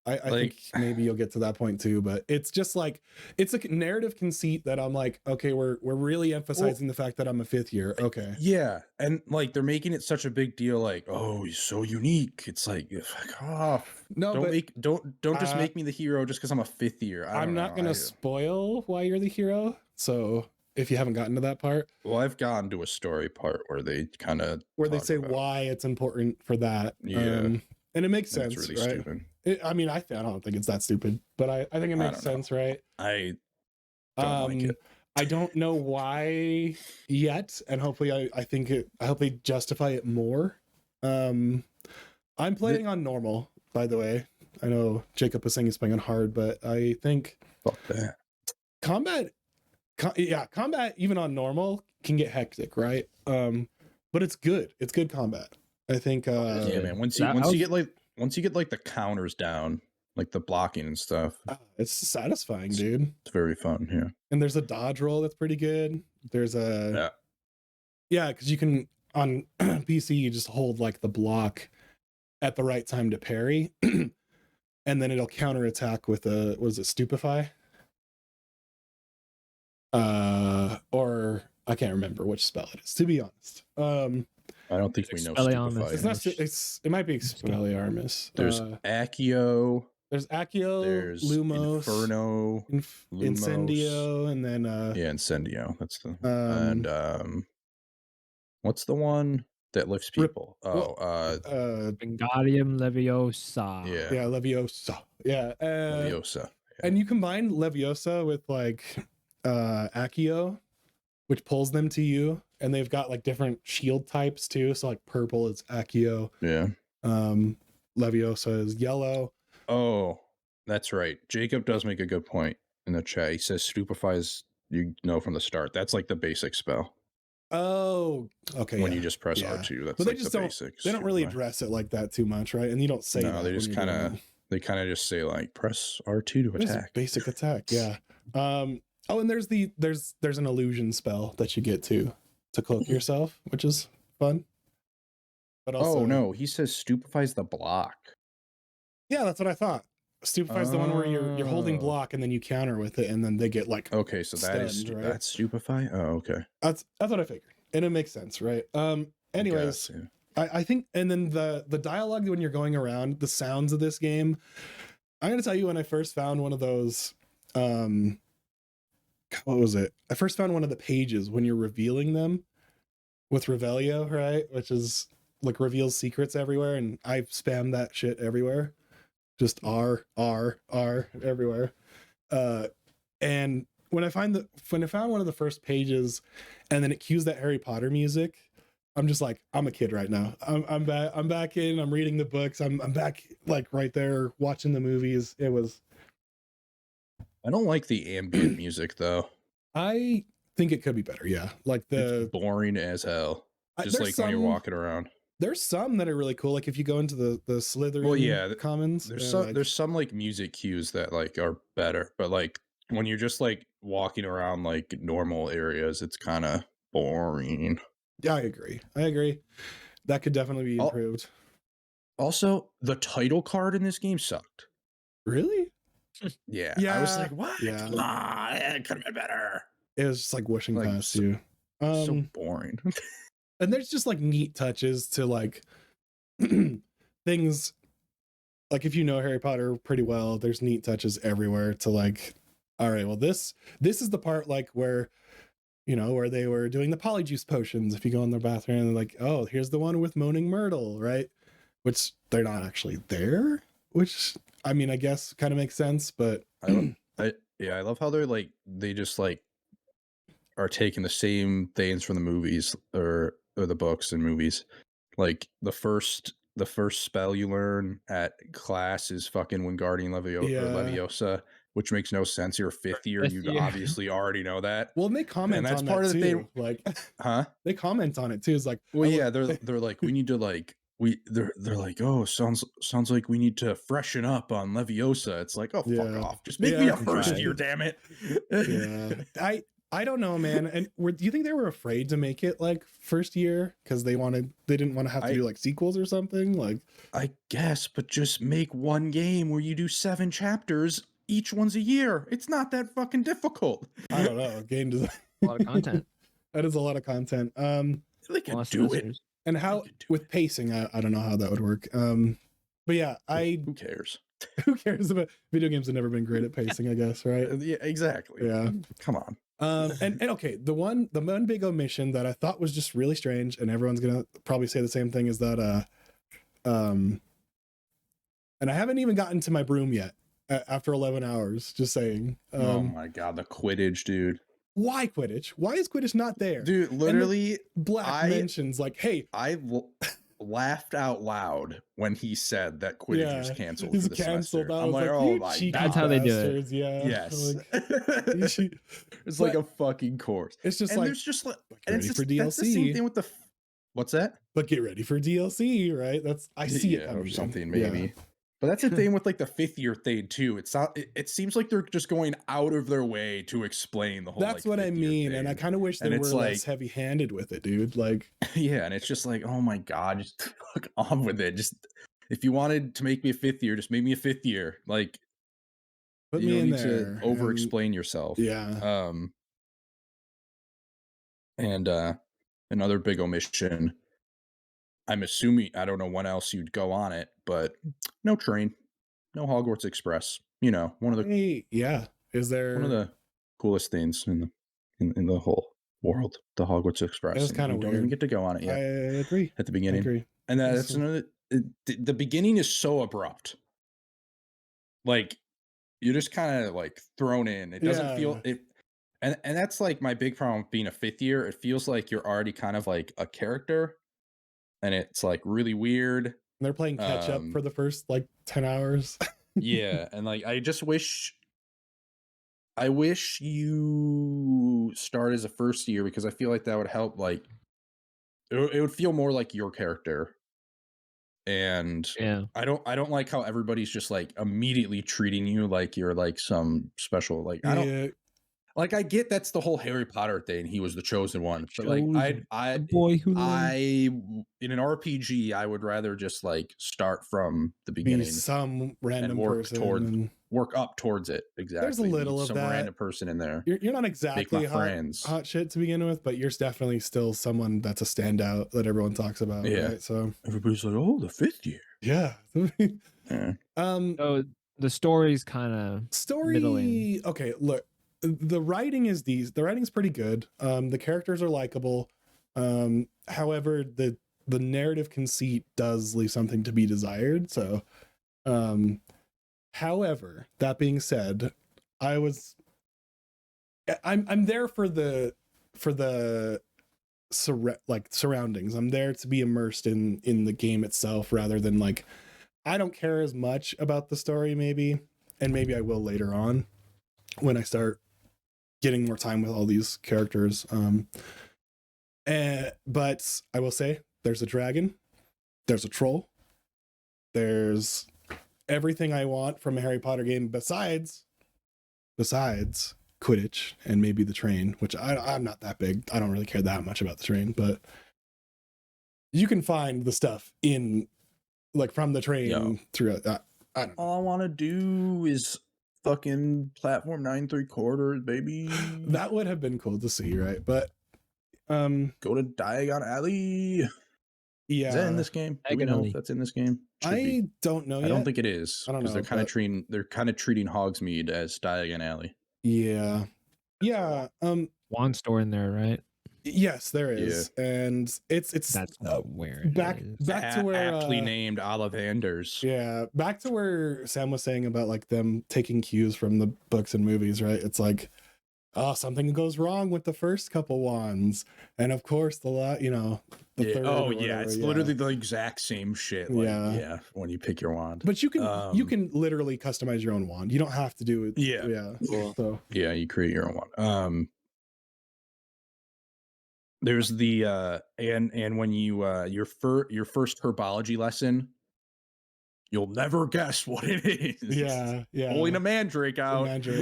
I think maybe you'll get to that point too. But it's just like, it's a narrative conceit that I'm like, okay, we're really emphasizing the fact that I'm a 5th year. Okay. Yeah. And like, they're making it such a big deal. Like, oh, he's so unique. It's like, fuck off. No, don't just make me the hero just because I'm a 5th year. I'm not going to spoil why you're the hero. So if you haven't gotten to that part. Well, I've gotten to a story part where they kind of they say why it's important for that. Yeah. And it makes sense. It's really right? stupid. I don't think it's that stupid, but I think it makes sense, right? I don't like it. I don't know why yet, and hopefully I hope they justify it more. I'm playing on normal, by the way. I know Jacob was saying he's playing on hard, but I think Fuck that. combat even on normal can get hectic, right? But it's good. It's good combat. I think yeah, man. Once you get like the counters down, like the blocking and stuff, it's satisfying, dude. It's very fun. Yeah. And there's a dodge roll that's pretty good. There's because you can on PC you just hold like the block at the right time to parry, and then it'll counterattack with stupefy? Or I can't remember which spell it is, to be honest. I don't think we know Expelliarmus. stupefy. It might be Expelliarmus. There's Accio. There's Accio, There's Lumos, Inferno, Lumos. Incendio, and then Incendio. That's the and what's the one that lifts people? Wingardium Leviosa. Yeah, Leviosa. Yeah, Leviosa. Yeah. And you combine Leviosa with like Accio, which pulls them to you, and they've got like different shield types too. So like purple is Accio. Yeah. Leviosa is yellow. Oh, that's right. Jacob does make a good point in the chat. He says stupefies, you know, from the start. That's like the basic spell. Oh, okay. When you just press R2, that's like the basic. They don't really address it like that too much, right? And you don't say no, they just kind of just say like press R2 to attack. Basic attack, yeah. Oh, and there's an illusion spell that you get to cloak yourself, which is fun. But also, oh no, he says stupefies the block. Yeah, that's what I thought. Stupefies the one where you're holding block and then you counter with it, and then they get like okay, so that is right? That's stupefy. Oh, okay. That's what I figured, and it makes sense, right? Anyways, I think, and then the dialogue when you're going around, the sounds of this game. I'm gonna tell you when I first found one of those. What was it? I first found one of the pages when you're revealing them with Revelio, right? Which is like reveals secrets everywhere, and I spam that shit everywhere. Just R everywhere. And when I found one of the first pages, and then it cues that Harry Potter music, I'm just like, I'm a kid right now. I'm back in. I'm reading the books. I'm back like right there watching the movies. It was. I don't like the ambient music though. I think it could be better. Yeah, like it's boring as hell. Just like when you're walking around. There's some that are really cool. Like if you go into the Slytherin commons, there's some like music cues that like are better, but like when you're just like walking around like normal areas, it's kind of boring. Yeah, I agree. That could definitely be improved. Also, the title card in this game sucked. Really? Yeah. I was like, what? Yeah. Come on, it could have been better. It was just like wishing past you. So boring. And there's just like neat touches to like things. Like if you know Harry Potter pretty well, there's neat touches everywhere to like, all right, well this is the part like where, you know, where they were doing the polyjuice potions. If you go in their bathroom and they're like, oh, here's the one with Moaning Myrtle, right? Which they're not actually there, which I mean, I guess kind of makes sense, but I love how they just like are taking the same things from the movies or the books and movies. Like the first spell you learn at class is fucking Wingardium Leviosa, which makes no sense. You're a fifth year, you obviously already know that. Well, and they comment and that's on part that of too. Like, huh? They comment on it too. It's like, well, yeah, they're like, we need to like they're like, oh, sounds like we need to freshen up on Leviosa. It's like, oh, fuck off, just make me a first year, damn it. Yeah, I don't know, man. And do you think they were afraid to make it like first year because they didn't want to have to do like sequels or something? Like, I guess, but just make one game where you do 7 chapters. Each one's a year. It's not that fucking difficult. I don't know. Game design. A lot of content. That is a lot of content. They can do it. And how with pacing, I don't know how that would work. But yeah, who cares? Who cares about video games? Have never been great at pacing, I guess, right? Yeah, exactly. Yeah, come on. And okay, the one big omission that I thought was just really strange, and everyone's gonna probably say the same thing, is that and I haven't even gotten to my broom yet after 11 hours. Just saying. Oh my god, the Quidditch, dude. Why Quidditch? Why is Quidditch not there? Dude, literally Black mentions like, hey, laughed out loud when he said that Quidditch was canceled He's for the canceled. semester. I I'm was like, you oh my cheeky god, That's how they do it. bastards. Yeah. Yes. Like, it's like a fucking course. It's just and like, there's just like, get and ready it's for just, that's the same DLC. thing with the. What's that? But get ready for DLC, right? I see it coming. Or something maybe. But that's the thing with like the 5th year thing too. It's not. It seems like they're just going out of their way to explain the whole. That's what I mean, and I kind of wish they were less heavy-handed with it, dude. Like, yeah, and it's just like, oh my god, just fuck off with it. Just if you wanted to make me a 5th year, just make me a 5th year. Like, put you me don't in need there. to over-explain yourself. Yeah. And another big omission. I'm assuming, I don't know when else you'd go on it, but no train, no Hogwarts Express. You know, one of the is there one of the coolest things in the whole world, the Hogwarts Express. It's kind of weird. Don't even get to go on it yet. I agree at the beginning. I agree. And that's another. The beginning is so abrupt. Like you're just kind of like thrown in. It doesn't feel it. And that's like my big problem with being a 5th year. It feels like you're already kind of like a character. And it's like really weird. They're playing catch up for the first like 10 hours. Yeah. And like, I wish you start as a 1st year because I feel like that would help. Like, it would feel more like your character. And I don't like how everybody's just like immediately treating you like you're like some special, like, I don't. Like I get that's the whole Harry Potter thing. He was the chosen one. But like the boy who in an RPG, I would rather just like start from the beginning. Be some random and work person work up towards it. Exactly. There's a little of some that. random person in there. You're not exactly hot shit to begin with, but you're definitely still someone that's a standout that everyone talks about. Yeah. Right? So everybody's like, oh, the 5th year. Yeah. So the story's kind of middling. Okay, look. The writing is pretty good. The characters are likable. However, the narrative conceit does leave something to be desired. So, however, that being said, I'm there for the surroundings. I'm there to be immersed in the game itself rather than like I don't care as much about the story maybe, and maybe I will later on when I start getting more time with all these characters. But I will say there's a dragon, there's a troll, there's everything I want from a Harry Potter game besides Quidditch and maybe the train, which I'm not that big. I don't really care that much about the train, but you can find the stuff in like from the train throughout. I don't know. All I want to do is fucking platform 9 3/4, baby. That would have been cool to see, right? But go to Diagon Alley. Yeah, is that in this game? Do we know if that's in this game? I don't know. I don't think it is. I don't know. They're kind of treating Hogsmeade as Diagon Alley. Yeah. Wand store in there, right? Yes, there is, and it's that's where back to where aptly named Ollivanders. Yeah, back to where Sam was saying about like them taking cues from the books and movies, right? It's like, oh, something goes wrong with the first couple wands, and of course the third. Oh yeah, it's literally the exact same shit. Like, when you pick your wand, but you can literally customize your own wand. You don't have to do it. Yeah. Cool. So you create your own wand. There's the and when you your first herbology lesson, you'll never guess what it is. Yeah. Pulling a mandrake out. It's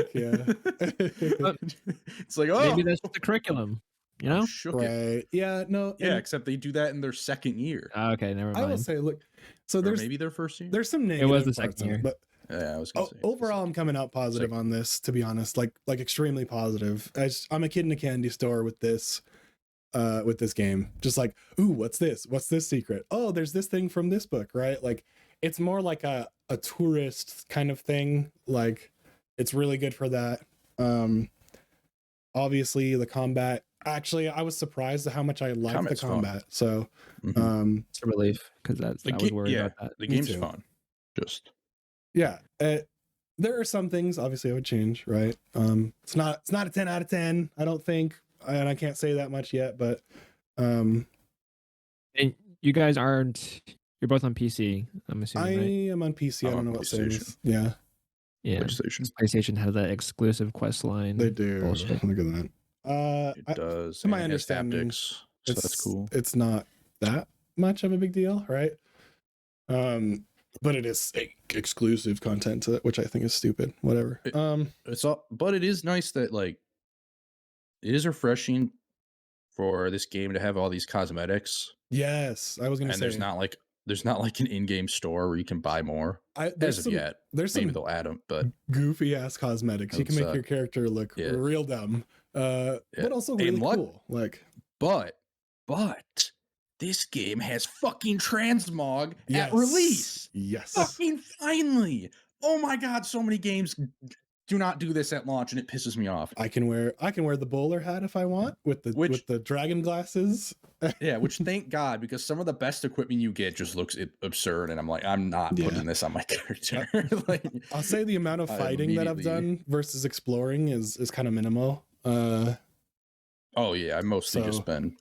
like, oh, maybe that's the curriculum. You know, right? Yeah, no, except they do that in their second year. Okay, never mind. I will say, look, so there's maybe their first year. There's some negative. It was the second year, but yeah, I was gonna say, overall, I'm coming out positive on this. To be honest, like extremely positive. I'm a kid in a candy store with this game. Just like, ooh, what's this? What's this secret? Oh, there's this thing from this book, right? Like, it's more like a tourist kind of thing. Like, it's really good for that. Obviously the combat. Actually, I was surprised at how much I liked the combat. Fun. So, it's a relief because I was worried about that. The game's fun. Just there are some things obviously I would change, right? It's not a 10 out of 10, I don't think, and I can't say that much yet, but and you guys aren't. You're both on PC. I'm I assuming, right? am on PC. I I'm don't on know what Sam PlayStation. is. Yeah, Yeah. PlayStation. PlayStation has that exclusive quest line. they do. Bullshit. Look at that. It does. To my and it has understanding, haptics, so that's cool. It's not that much of a big deal, right? But it is exclusive content to it, which I think is stupid. Whatever. It's all, but it is nice that like it is refreshing for this game to have all these cosmetics. Yes, I was gonna And say there's not like an in-game store where you can buy more. As of yet, there's maybe some they'll add them, but goofy ass cosmetics. You can make your character look real dumb, but also really cool. Like, but this game has fucking transmog at release. Yes, fucking finally. Oh my god, so many games do not do this at launch, and it pisses me off. I can wear the bowler hat if I want with the dragon glasses. Yeah, which thank God, because some of the best equipment you get just looks absurd, and I'm like, I'm not putting this on my character. Like, I'll say the amount of fighting that I've done versus exploring is kind of minimal. Oh yeah, I mostly just been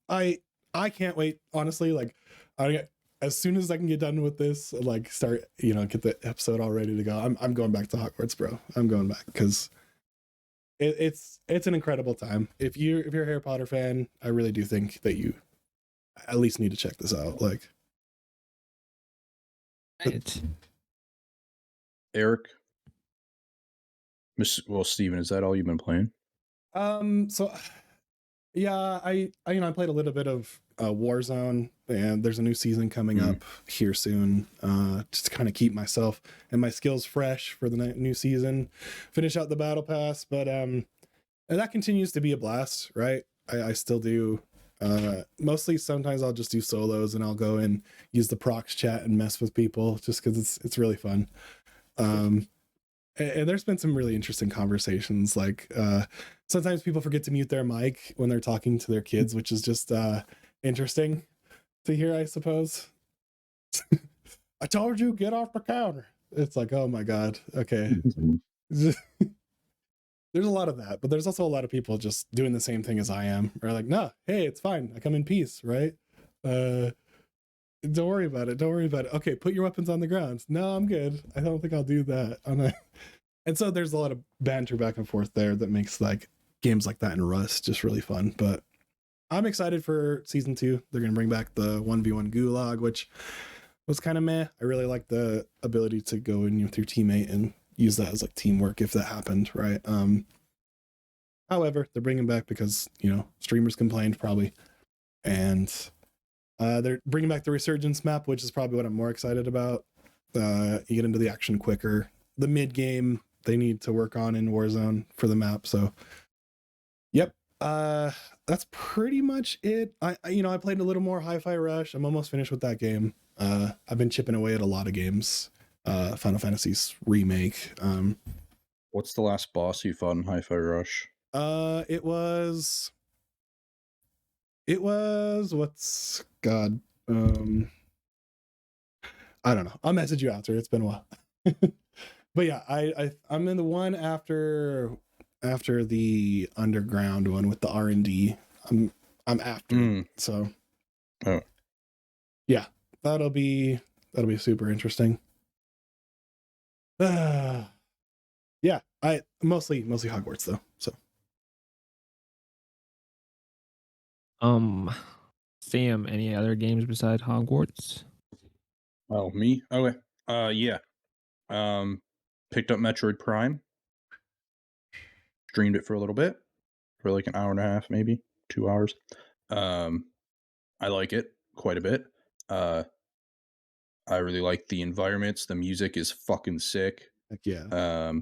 I can't wait, honestly. Like, as soon as I can get done with this, like start, get the episode all ready to go. I'm going back to Hogwarts, bro. I'm going back because it's an incredible time. If you're a Harry Potter fan, I really do think that you at least need to check this out. Like, Eric, Steven, is that all you've been playing? So yeah, I played a little bit of Warzone, and there's a new season coming up here soon. Just to kind of keep myself and my skills fresh for the new season. Finish out the battle pass, but and that continues to be a blast, right? I still do. Mostly, sometimes I'll just do solos, and I'll go and use the procs chat and mess with people just because it's really fun. And there's been some really interesting conversations. Like sometimes people forget to mute their mic when they're talking to their kids, which is just interesting to hear, I suppose. I told you, get off the counter. It's like, oh my god, okay. There's a lot of that, but there's also a lot of people just doing the same thing as I am, or like, no, hey, it's fine, I come in peace, right? Don't worry about it, okay, put your weapons on the ground. No, I'm good, I don't think I'll do that. And so there's a lot of banter back and forth there that makes like games like that in Rust just really fun. But I'm excited for season 2. They're gonna bring back the 1v1 gulag, which was kind of meh. I really like the ability to go in with your teammate and use that as like teamwork if that happened, right? However, they're bringing back because streamers complained probably, and they're bringing back the resurgence map, which is probably what I'm more excited about. You get into the action quicker. The mid game they need to work on in Warzone for the map. So, yep, that's pretty much it. I played a little more Hi-Fi Rush. I'm almost finished with that game. I've been chipping away at a lot of games. Final Fantasy's remake. What's the last boss you fought in Hi-Fi Rush? It was what's God. I don't know. I'll message you after. It's been a while. But yeah, I'm in the one after the underground one with the R&D. I'm after. So yeah, that'll be super interesting. Yeah, I mostly Hogwarts though. So Sam, any other games besides Hogwarts? Oh, me? Okay. Yeah. Picked up Metroid Prime. Streamed it for a little bit, for like an hour and a half, maybe 2 hours. I like it quite a bit. I really like the environments. The music is fucking sick. heck yeah.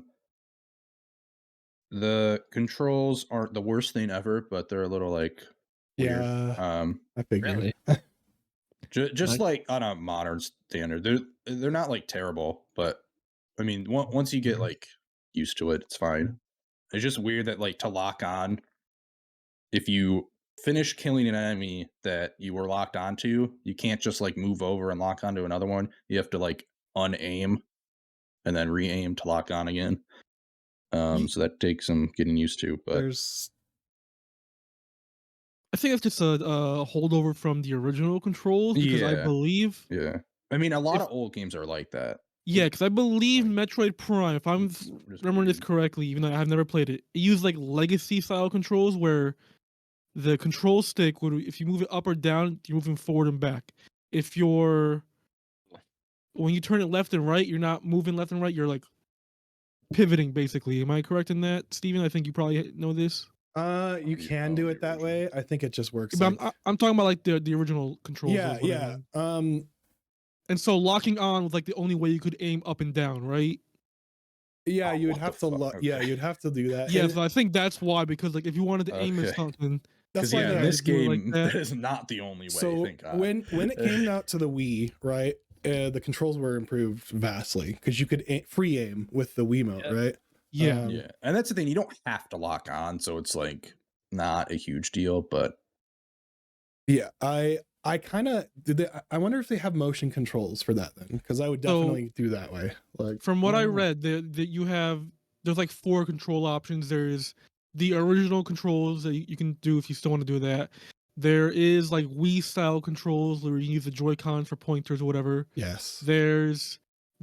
The controls aren't the worst thing ever, but they're a little like weird. Yeah. I figured. Really? just like on a modern standard, they're not like terrible, but I mean, once you get like used to it, it's fine. It's just weird that like to lock on, if you finish killing an enemy that you were locked onto, you can't just like move over and lock onto another one. You have to like unaim and then re-aim to lock on again. So that takes some getting used to. But I think that's just a holdover from the original controls because I believe Yeah. I mean, a lot of old games are like that. Yeah, because I believe Like, Metroid Prime, if I'm remembering this correctly, even though I've never played it, it used like legacy style controls where the control stick would, if you move it up or down, you're moving forward and back. If you're when you turn it left and right, you're not moving left and right. You're like pivoting, basically. Am I correct in that, Steven? I think you probably know this. You can do it that way. I think it just works. But I'm talking about like the original controls. Yeah. And so locking on was like the only way you could aim up and down, right? Yeah, you would have to. Yeah, you'd have to do that. Yeah, so I think that's why, because like if you wanted to aim at something, that's why in this game that is not the only way. So when it came out to the Wii, right, the controls were improved vastly because you could free aim with the Wiimote, right? Yeah, yeah, and that's the thing. You don't have to lock on, so it's like not a huge deal. But yeah, I kind of did. I wonder if they have motion controls for that then, because I would definitely do that way. Like from what I read, that there's like 4 control options. There's the original controls that you can do if you still want to do that. There is like Wii style controls where you can use the Joy-Cons for pointers or whatever. Yes. There's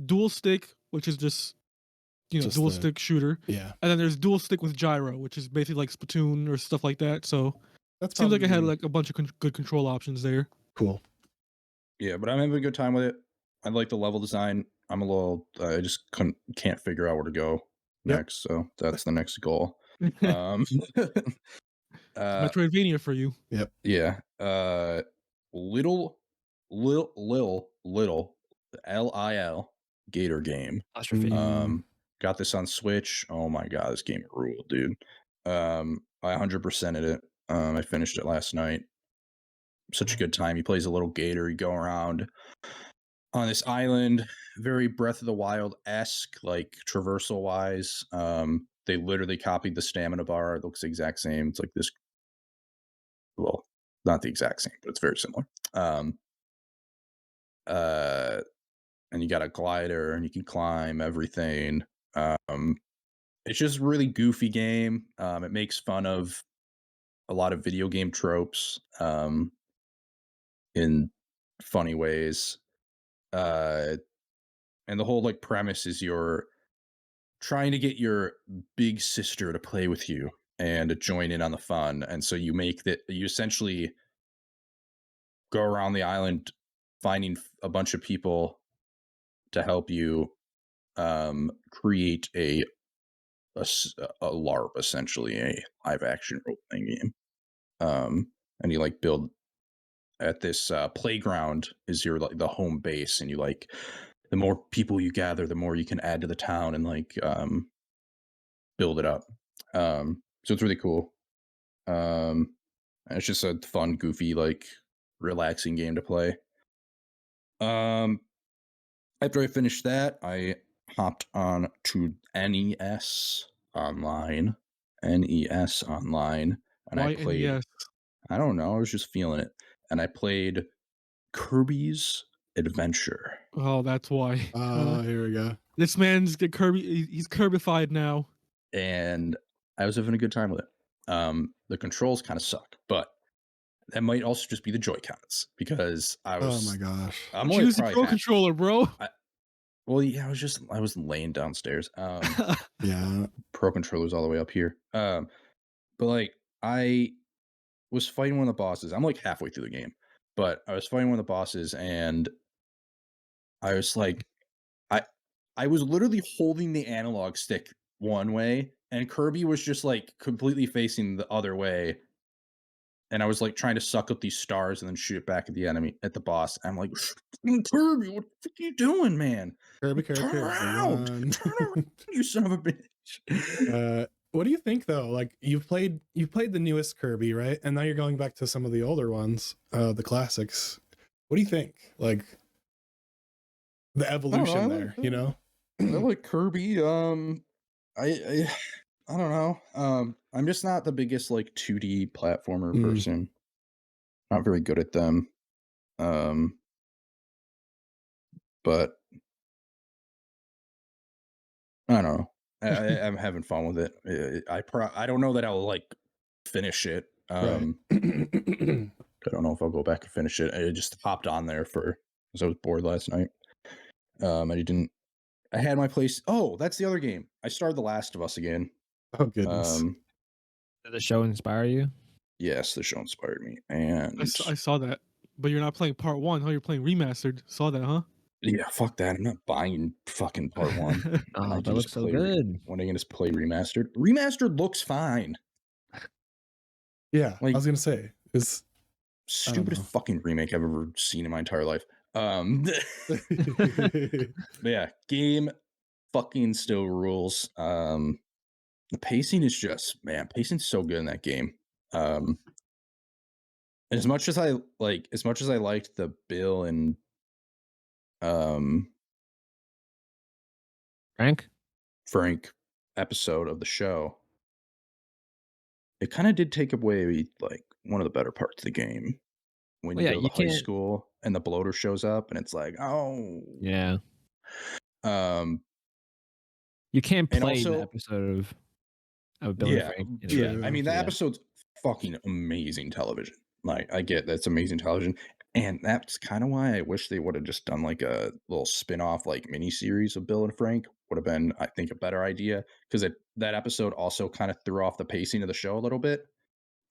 dual stick, which is just dual stick shooter. Yeah. And then there's dual stick with gyro, which is basically like Splatoon or stuff like that. So that seems like it had like a bunch of good control options there. Cool. Yeah, but I'm having a good time with it. I like the level design. I just can't figure out where to go next. So that's the next goal. Metroidvania for you. Yep. Yeah. Little Lil Gator game. Got this on Switch. Oh my god, this game ruled, dude. I 100%ed it. I finished it last night. Such a good time. He plays a little gator. You go around on this island, very Breath of the Wild-esque, like traversal wise. They literally copied the stamina bar. It looks the exact same. It's like this, well, not the exact same, but it's very similar. And you got a glider and you can climb everything. It's just a really goofy game. It makes fun of a lot of video game tropes in funny ways. And the whole like premise is you're trying to get your big sister to play with you and to join in on the fun. And so you essentially go around the island finding a bunch of people to help you create a LARP, essentially a live action role playing game. And you like build at this playground is your like the home base, and you like the more people you gather, the more you can add to the town and like build it up. So it's really cool. And it's just a fun, goofy, like relaxing game to play. After I finished that, I hopped on to NES Online, and Why I played. NES? I don't know. I was just feeling it, and I played Kirby's Adventure. Oh, that's why. Here we go. This man's the Kirby. He's Kirbyfied now, and I was having a good time with it. The controls kind of suck, but that might also just be the Joy-Cons because I was. Oh my gosh! I'm only the Pro controller, bro. Well, yeah, I was laying downstairs. Yeah, Pro controller's all the way up here. But like I was fighting one of the bosses. I'm like halfway through the game, but I was fighting one of the bosses, and I was like, I was literally holding the analog stick one way, and Kirby was just like completely facing the other way. And I was like trying to suck up these stars and then shoot it back at the enemy, at the boss. I'm like, Kirby, what the fuck are you doing, man? Kirby, turn around, you son of a bitch. What do you think though? Like you've played the newest Kirby, right? And now you're going back to some of the older ones, the classics. What do you think? Like the evolution there, you know? I like Kirby. I don't know. I'm just not the biggest like 2D platformer person. Not very good at them. But I don't know. I'm having fun with it. I don't know that I'll like finish it Right. I don't know if I'll go back and finish it. I just hopped on there because I was bored last night. I had my place. Oh, that's the other game. I started The Last of Us again. Oh goodness. Did the show inspire you? Yes, the show inspired me, and I saw that, but you're not playing part 1. Huh? You're playing remastered. Saw that, huh? yeah, fuck that. I'm not buying fucking part 1. Oh, that looks so good. When are you gonna just play remastered? Remastered looks fine. Yeah, Like, I was gonna say is stupidest fucking remake I've ever seen in my entire life. But yeah, game fucking still rules. The pacing is just, man, pacing's so good in that game. As much as I liked the Bill and Frank episode of the show, it kind of did take away like one of the better parts of the game when you go to the high school and the bloater shows up and it's like, oh yeah. Um, you can't play also, the episode of Bill and Frank. Yeah, I mean that episode's fucking amazing television. Like, I get that's amazing television, and that's kind of why I wish they would have just done like a little spin-off like mini series of Bill and Frank. Would have been, I think, a better idea, because that episode also kind of threw off the pacing of the show a little bit.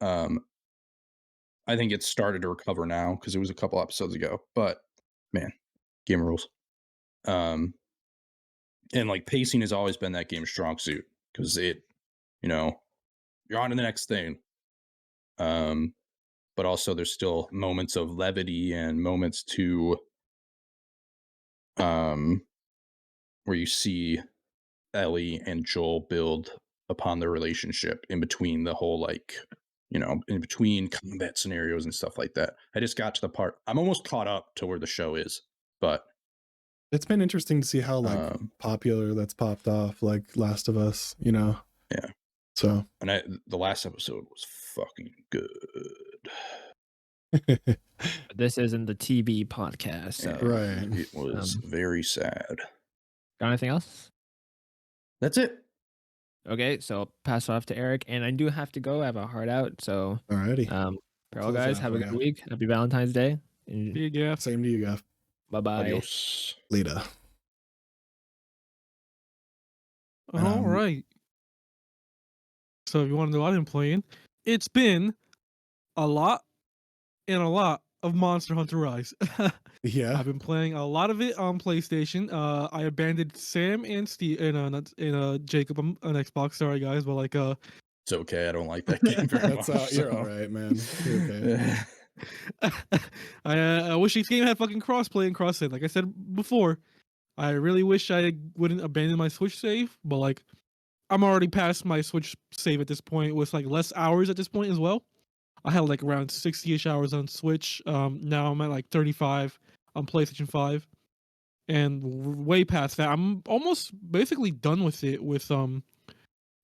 I think it's started to recover now because it was a couple episodes ago, but man, game rules. And like pacing has always been that game's strong suit, because you're on to the next thing. But also there's still moments of levity and moments to where you see Ellie and Joel build upon their relationship in between the whole, like, in between combat scenarios and stuff like that. I just got to the part, I'm almost caught up to where the show is, but it's been interesting to see how like popular that's popped off, like Last of Us, Yeah. So, and the last episode was fucking good. This isn't the TV podcast, so right. It was very sad. Got anything else? That's it. Okay, so I'll pass it off to Eric, and I do have to go. I have a heart out, so alrighty. Farewell, guys. Have a good week. Happy Valentine's Day. See you, Gaff. Same to you, Gaff. Bye-bye. Adios. Later. All right. So if you want to know what I've been playing, it's been a lot of Monster Hunter Rise. Yeah. I've been playing a lot of it on PlayStation. I abandoned Sam and Steve and Jacob on Xbox. Sorry guys, but like it's okay. I don't like that game very much. You're all right, man. You're okay. I wish this game had fucking crossplay and cross-save. Like I said before, I really wish I wouldn't abandon my Switch save, but like I'm already past my Switch save at this point with like less hours at this point as well. I had like around 60-ish hours on Switch. Now I'm at like 35 on PlayStation 5. And way past that, I'm almost basically done with it, with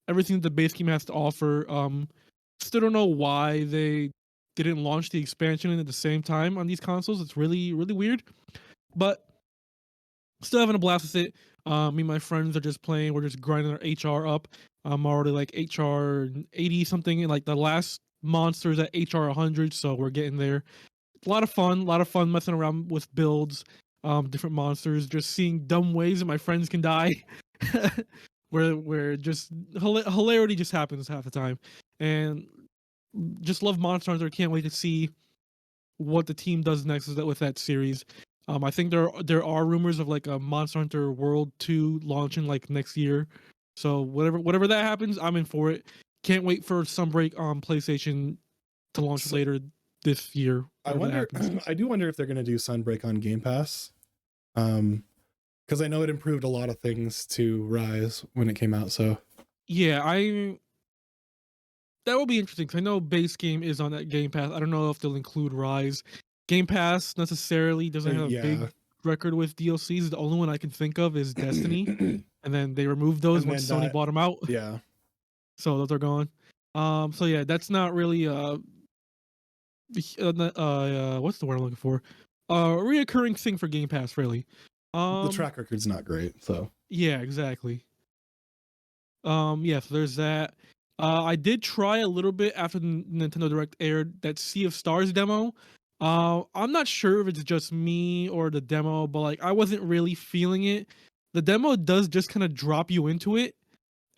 everything that the base game has to offer. Still don't know why they didn't launch the expansion at the same time on these consoles. It's really, really weird. But still having a blast with it. Me and my friends are just playing. We're just grinding our HR up. I'm already like HR 80 something, and like the last monsters at HR 100, so we're getting there. A lot of fun messing around with builds, different monsters, just seeing dumb ways that my friends can die. where just hilarity just happens half the time, and just love Monster Hunter. Can't wait to see what the team does next with that series. I think there are rumors of like a Monster Hunter World 2 launching like next year. So whatever that happens, I'm in for it. Can't wait for Sunbreak on PlayStation to launch later this year. I do wonder if they're going to do Sunbreak on Game Pass. Because I know it improved a lot of things to Rise when it came out. So yeah, that will be interesting, because I know base game is on that Game Pass. I don't know if they'll include Rise. Game Pass necessarily doesn't have a big record with DLCs. The only one I can think of is Destiny, and then they removed those when Sony bought them out. Yeah, so those are gone. So yeah, that's not really what's the word I'm looking for? Reoccurring thing for Game Pass, really. The track record's not great, so yeah, exactly. Yeah, so there's that. I did try a little bit after the Nintendo Direct aired that Sea of Stars demo. I'm not sure if it's just me or the demo, but like I wasn't really feeling it. The demo does just kind of drop you into it,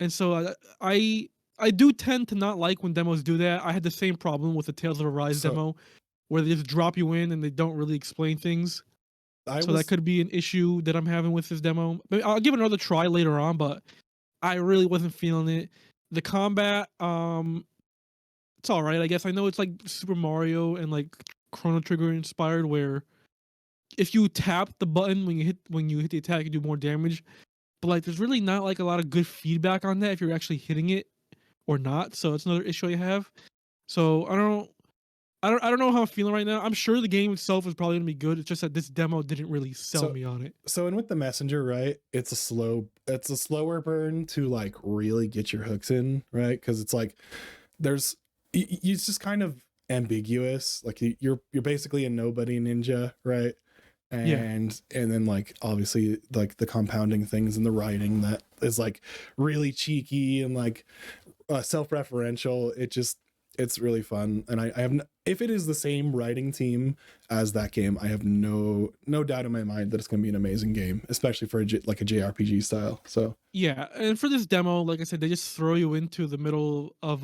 and so I do tend to not like when demos do that. I had the same problem with the Tales of Arise demo, where they just drop you in and they don't really explain things. That could be an issue that I'm having with this demo. Maybe I'll give it another try later on, but I really wasn't feeling it. The combat, it's all right. I guess I know it's like Super Mario and like Chrono Trigger inspired, where if you tap the button when you hit the attack, you do more damage. But like, there's really not like a lot of good feedback on that if you're actually hitting it or not. So it's another issue I have. So I don't know how I'm feeling right now. I'm sure the game itself is probably gonna be good. It's just that this demo didn't really sell me on it. So, and with the Messenger, right? It's a slower burn to like really get your hooks in, right? Because it's like it's just kind of ambiguous. Like you're basically a nobody ninja, right? And then like obviously like the compounding things and the writing that is like really cheeky and like self-referential. It's really fun, and I have if it is the same writing team as that game, I have no doubt in my mind that it's going to be an amazing game, especially for like a JRPG style. So yeah, and for this demo, like I said, they just throw you into the middle of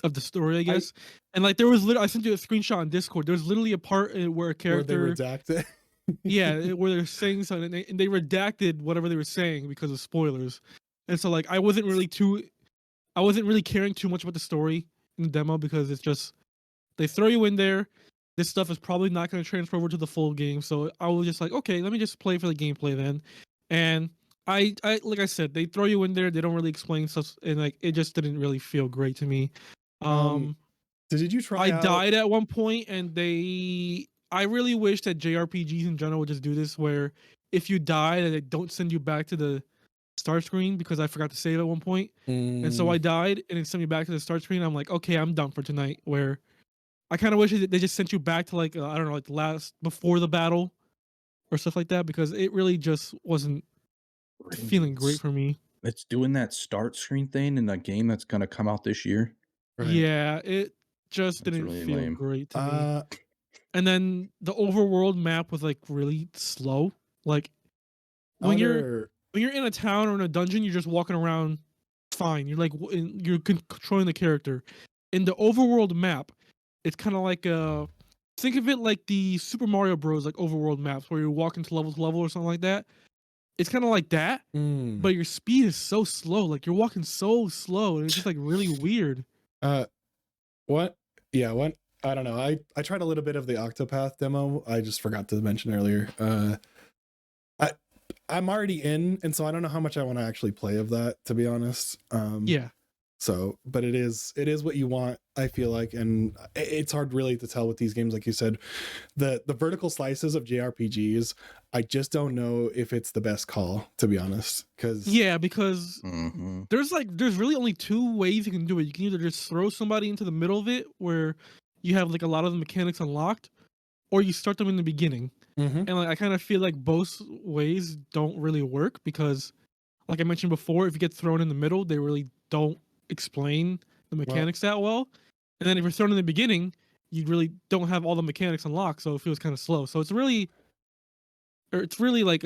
the story, I guess. And like there was I sent you a screenshot on Discord. There's literally a part where a character where they redact it. Yeah, where they're saying something and they redacted whatever they were saying because of spoilers. And so like I wasn't really caring too much about the story in the demo because it's just they throw you in there. This stuff is probably not going to transfer over to the full game. So I was just like, okay, let me just play for the gameplay then. And I like I said, they throw you in there. They don't really explain stuff, and like it just didn't really feel great to me. Did you try? I died at one point, and I really wish that JRPGs in general would just do this, where if you die, they don't send you back to the start screen because I forgot to save at one point. And so I died, and it sent me back to the start screen. I'm like, okay, I'm done for tonight. Where I kind of wish they just sent you back to like I don't know, like the last before the battle or stuff like that, because it really just wasn't feeling great for me. It's doing that start screen thing in a game that's gonna come out this year. Right. Yeah, it just didn't really feel lame. great to me. And then the overworld map was like really slow. Like when you're in a town or in a dungeon, you're just walking around fine. You're like you're controlling the character. In the overworld map, it's kind of like think of it like the Super Mario Bros. Like overworld maps where you're walking to level or something like that. It's kind of like that, but your speed is so slow. Like you're walking so slow, and it's just like really weird. What? Yeah, what? I don't know. I tried a little bit of the Octopath demo. I just forgot to mention earlier. I'm already in, and so I don't know how much I want to actually play of that, to be honest. Yeah. So, but it is what you want, I feel like, and it's hard really to tell with these games, like you said, the vertical slices of JRPGs. I just don't know if it's the best call, to be honest, because there's really only two ways you can do it. You can either just throw somebody into the middle of it, where you have like a lot of the mechanics unlocked, or you start them in the beginning. And like I kind of feel like both ways don't really work because, like I mentioned before, if you get thrown in the middle, they really don't explain the mechanics that well. And then if you're thrown in the beginning, you really don't have all the mechanics unlocked, so it feels kind of slow. So it's really like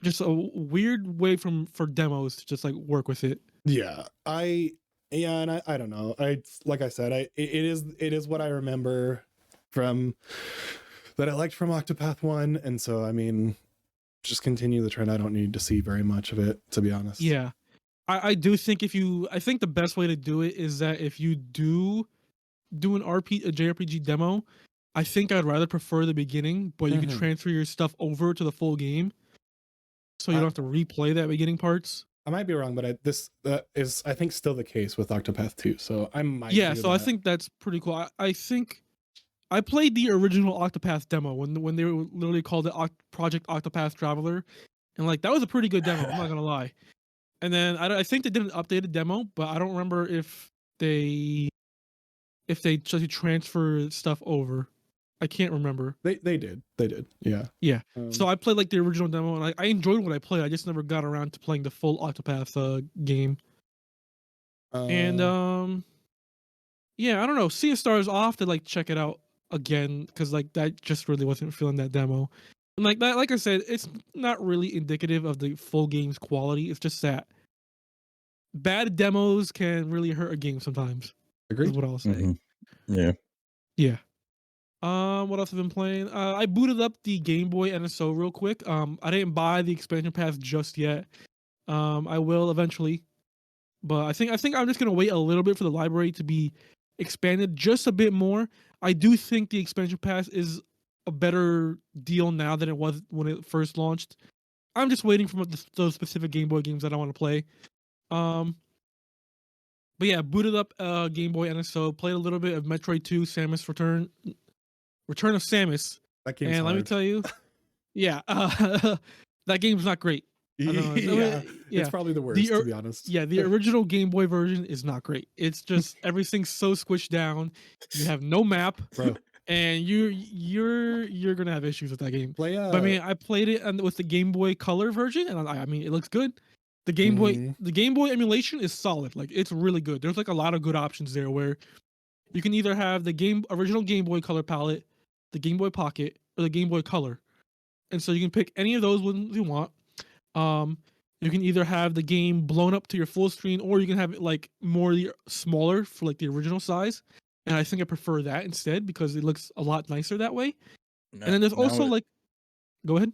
just a weird way for demos to just like work with it. Yeah, and I don't know. Like I said, it is what I remember from that I liked from Octopath 1, and so I mean, just continue the trend. I don't need to see very much of it, to be honest. Yeah. I do think I think the best way to do it is that if you do a JRPG demo, I think I'd rather prefer the beginning, but you can transfer your stuff over to the full game, so you don't have to replay that beginning parts. I might be wrong, but this is I think still the case with Octopath 2. So I might. Yeah, so I think that's pretty cool. I think I played the original Octopath demo when they were literally called it Project Octopath Traveler, and like that was a pretty good demo. I'm not gonna lie. And then I think they did an updated demo, but I don't remember if they just transfer stuff over. I can't remember. They did. Yeah. Yeah. So I played like the original demo, and I enjoyed what I played. I just never got around to playing the full Octopath game. And yeah, I don't know. Sea of Stars, I'll have to like check it out again because like that just really wasn't feeling that demo. And like that, like I said, it's not really indicative of the full game's quality. It's just that bad demos can really hurt a game sometimes. Agreed. Is what I'll say. Mm-hmm. Yeah. Yeah. What else have I been playing? I booted up the Game Boy NSO real quick. I didn't buy the expansion pass just yet. I will eventually, but I think I'm just gonna wait a little bit for the library to be expanded just a bit more. I do think the expansion pass is a better deal now than it was when it first launched. I'm just waiting for those specific Game Boy games that I want to play. But yeah, booted up Game Boy NSO, played a little bit of Metroid 2, Samus Return of Samus. That game's and hard. Let me tell you, yeah, that game's not great. Yeah, it's probably the worst, to be honest. Yeah, the original Game Boy version is not great. It's just everything's so squished down. You have no map, bro, and you're gonna have issues with that game. Play, but I mean, I played it with the Game Boy Color version, and I mean, it looks good. The Game Boy emulation is solid. Like, it's really good. There's like a lot of good options there where you can either have the original Game Boy Color palette, the Game Boy Pocket, or the Game Boy Color, and so you can pick any of those ones you want. You can either have the game blown up to your full screen, or you can have it like more smaller for like the original size. And I think I prefer that instead because it looks a lot nicer that way. And then there's also like, go ahead.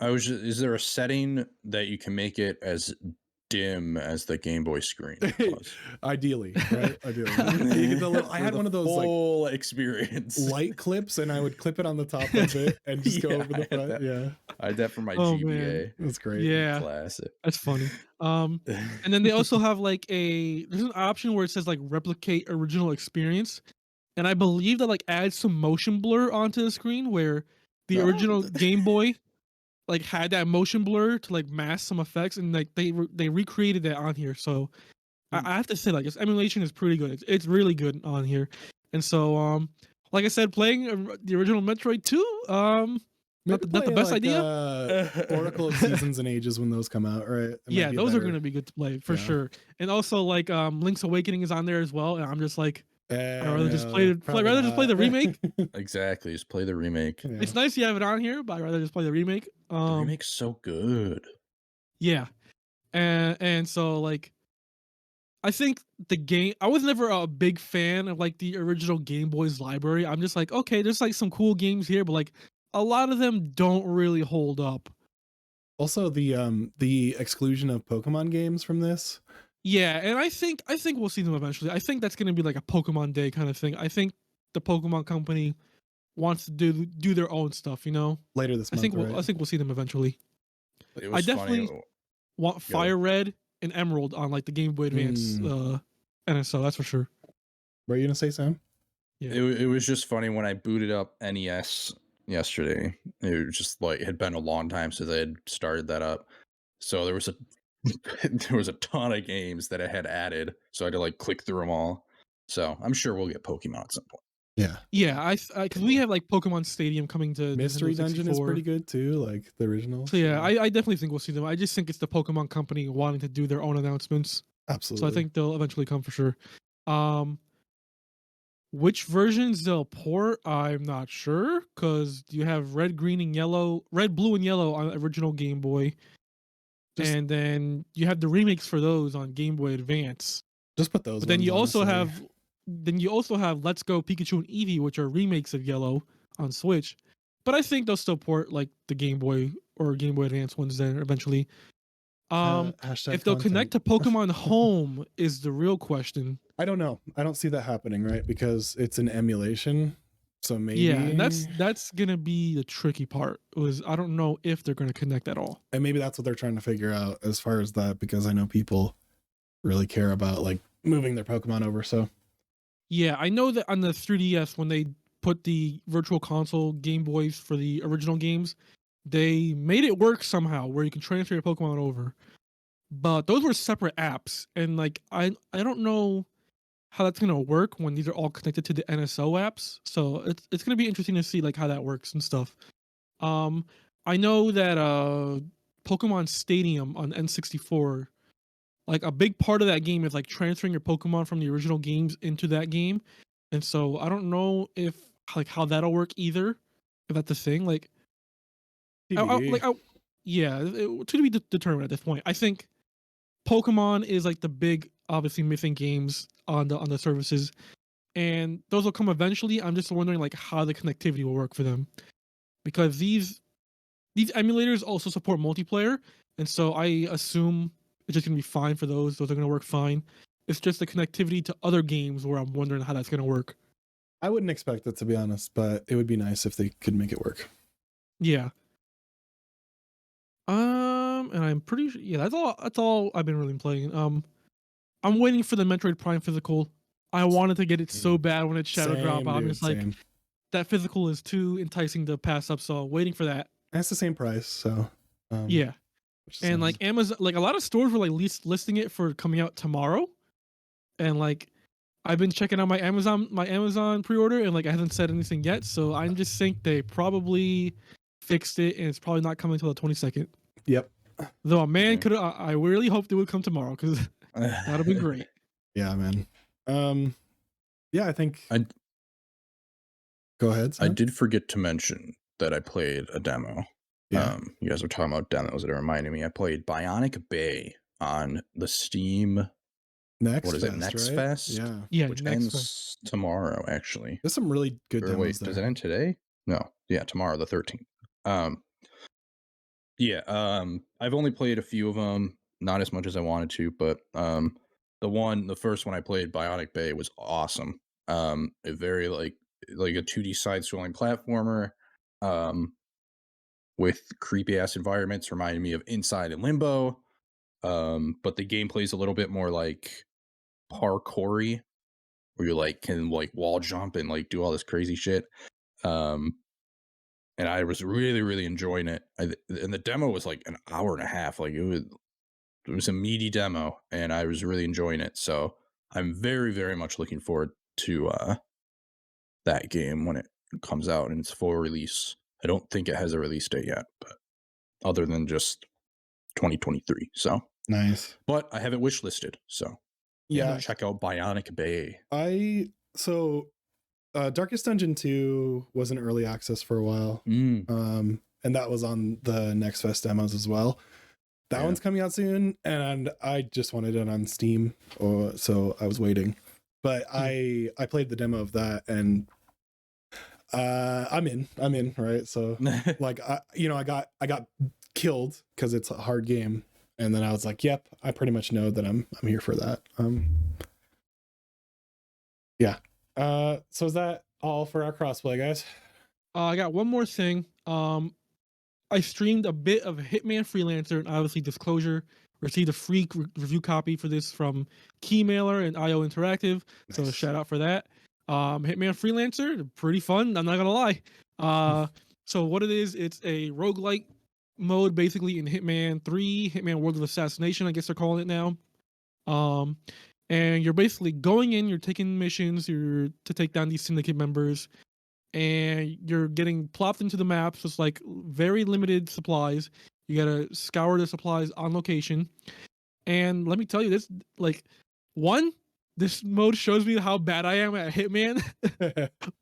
Is there a setting that you can make it as dim as the Game Boy screen was? Ideally, right? Ideally. I had one of those full like experience light clips, and I would clip it on the top of it and just go over the front. Yeah, I had that for my GBA. Man. That's great. Yeah, classic. That's funny. And then they also have like there's an option where it says like replicate original experience, and I believe that like adds some motion blur onto the screen where the original Game Boy like had that motion blur to like mask some effects, and like they recreated that on here. So I have to say, like, its emulation is pretty good. It's really good on here. And so like I said, playing the original Metroid 2 not the best idea. Oracle of Seasons and Ages when those come out, right? Yeah, those are going to be good to play for sure. And also like Link's Awakening is on there as well, and I'm just like, I'd rather just play the remake. Exactly, just play the remake. Yeah. It's nice you have it on here, but I'd rather just play the remake. The remake's so good. Yeah, and so like, I think the game. I was never a big fan of like the original Game Boy's library. I'm just like, okay, there's like some cool games here, but like a lot of them don't really hold up. Also, the exclusion of Pokemon games from this. Yeah, and I think we'll see them eventually. I think that's gonna be like a Pokemon Day kind of thing. I think the Pokemon company wants to do their own stuff, you know. Later this month. I think we'll see them eventually. I definitely want Fire Red and Emerald on like the Game Boy Advance NSO. That's for sure. What are you gonna say, Sam? Yeah. It was just funny when I booted up NES yesterday. It was just like it had been a long time since I had started that up, so there was a ton of games that I had added, so I had to like click through them all. So I'm sure we'll get Pokemon at some point. Yeah. Because we have like Pokemon Stadium coming to Mystery Dungeon is pretty good too, like the original. So yeah, I definitely think we'll see them. I just think it's the Pokemon company wanting to do their own announcements. Absolutely. So I think they'll eventually come for sure. Which versions they'll port, I'm not sure, because you have red, blue, and yellow on original Game Boy. And then you have the remakes for those on Game Boy Advance. Just put those. But then you also have Let's Go Pikachu and Eevee, which are remakes of Yellow on Switch. But I think they'll still port like the Game Boy or Game Boy Advance ones then eventually. If they'll connect to Pokemon Home is the real question. I don't know. I don't see that happening, right? Because it's an emulation. So maybe. Yeah, that's gonna be the tricky part. I don't know if they're gonna connect at all. And maybe that's what they're trying to figure out as far as that, because I know people really care about like moving their Pokemon over. So yeah, I know that on the 3DS when they put the Virtual Console Game Boys for the original games, they made it work somehow where you can transfer your Pokemon over. But those were separate apps, and like I don't know how that's gonna work when these are all connected to the NSO apps. So it's gonna be interesting to see like how that works and stuff. I know that Pokemon Stadium on N64 like a big part of that game is like transferring your Pokemon from the original games into that game, and so I don't know if like how that'll work either. If that's the thing, like, yeah, to be determined at this point. I think Pokemon is like the big, obviously missing games on the services, and those will come eventually. I'm just wondering like how the connectivity will work for them, because these emulators also support multiplayer, and so I assume it's just gonna be fine for those. Those are gonna work fine. It's just the connectivity to other games where I'm wondering how that's gonna work. I wouldn't expect it, to be honest, but it would be nice if they could make it work. Yeah. And I'm pretty sure. Yeah, that's all I've been really playing. I'm waiting for the Metroid Prime physical. I wanted to get it so bad when it's Shadow Drop. I'm just like, that physical is too enticing to pass up, so waiting for that. That's the same price, so yeah. And like Amazon, like a lot of stores were like listing it for coming out tomorrow, and like I've been checking out my Amazon pre-order, and like I haven't said anything yet, so I just think they probably fixed it, and it's probably not coming until the 22nd. Yep. Though a man could, I really hoped it would come tomorrow, because that'd be great. Yeah, man. Yeah, I think. Go ahead. Sam. I did forget to mention that I played a demo. Yeah. You guys were talking about demos that are reminding me. I played Bionic Bay on the Steam. Next Fest? Yeah. Which ends tomorrow, actually. There's some really good demos wait, there. Does it end today? No. Yeah, tomorrow, the 13th. I've only played a few of them, not as much as I wanted to, but the first one I played, Bionic Bay, was awesome. It very like a 2D side-scrolling platformer, with creepy ass environments, reminding me of Inside and Limbo. But the gameplay is a little bit more like parkour-y, where you like can like wall jump and like do all this crazy shit. And I was really, really enjoying it. And the demo was like an hour and a half. Like it was a meaty demo, and I was really enjoying it. So I'm very, very much looking forward to that game when it comes out in its full release. I don't think it has a release date yet, but other than just 2023. So nice. But I have it wishlisted. So yeah, check out Bionic Bay. Darkest Dungeon 2 was in early access for a while. And that was on the Next Fest demos as well. That one's coming out soon, and I just wanted it on Steam, so I was waiting. But I played the demo of that, and I'm in, right? So like I got killed because it's a hard game, and then I was like, yep, I pretty much know that I'm here for that. Yeah. So is that all for our crossplay, guys? I got one more thing. I streamed a bit of Hitman Freelancer, and obviously disclosure, received a free review copy for this from Keymailer and IO Interactive. Nice. So shout out for that. Hitman Freelancer, pretty fun, I'm not gonna lie. So what it is, it's a roguelike mode basically in Hitman 3, Hitman World of Assassination, I guess they're calling it now. And you're basically going in, you're taking missions, you're to take down these syndicate members, and you're getting plopped into the map. So it's like very limited supplies. You gotta scour the supplies on location. And let me tell you, this this mode shows me how bad I am at Hitman.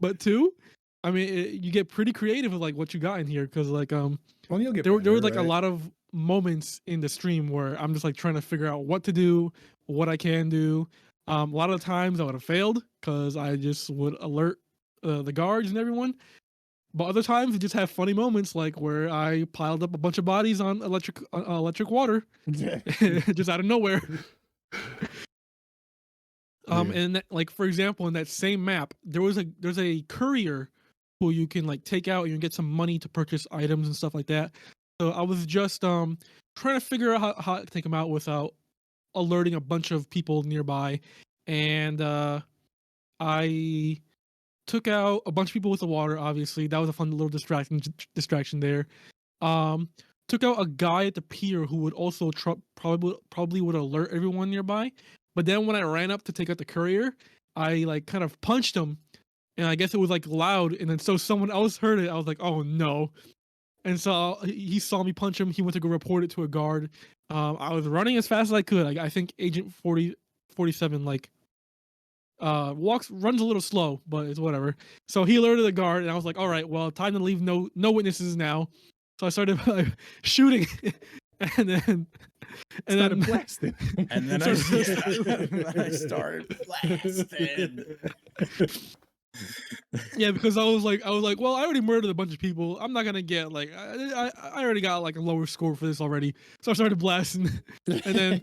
But two, I mean, you get pretty creative with like what you got in here, because like you'll get there were like a lot of moments in the stream where I'm just like trying to figure out what to do, what I can do. A lot of the times I would have failed because I just would alert the guards and everyone. But other times you just have funny moments, like where I piled up a bunch of bodies on electric water, just out of nowhere. And that, like for example, in that same map, there's a courier who you can like take out and you get some money to purchase items and stuff like that. So I was just trying to figure out how to take him out without alerting a bunch of people nearby, and I took out a bunch of people with the water. Obviously, that was a fun little distraction there. Took out a guy at the pier who would also probably would alert everyone nearby. But then when I ran up to take out the courier, I like kind of punched him, and I guess it was like loud, and then so someone else heard it. I was like, oh no. And so he saw me punch him. He went to go report it to a guard. I was running as fast as I could. Like, I think Agent 47 like runs a little slow, but it's whatever. So he alerted the guard, and I was like, all right, well, time to leave. No witnesses now. So I started shooting, and then blasting. And then I started blasting. Yeah, because I was like, well, I already murdered a bunch of people. I'm not gonna get like, I already got like a lower score for this already. So I started blasting, and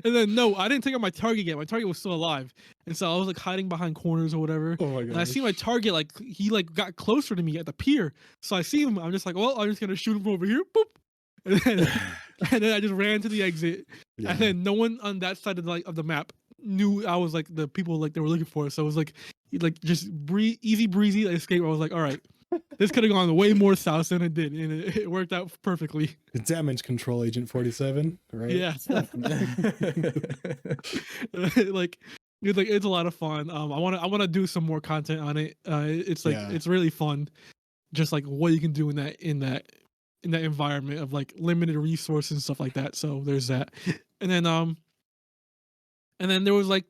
then no, I didn't take out my target yet. My target was still alive, and so I was like hiding behind corners or whatever. Oh my god! And I see my target, like he like got closer to me at the pier. So I see him. I'm just like, well, I'm just gonna shoot him from over here. Boop. And then I just ran to the exit, and then no one on that side of the map knew I was like the people like they were looking for. So it was like just easy breezy escape. I was like, all right, this could have gone way more south than it did, and it worked out perfectly. Damage control, Agent 47, right? Yeah. like it's a lot of fun. I want to do some more content on it. It's like it's really fun, just like what you can do in that environment of like limited resources and stuff like that. So there's that, and then there was like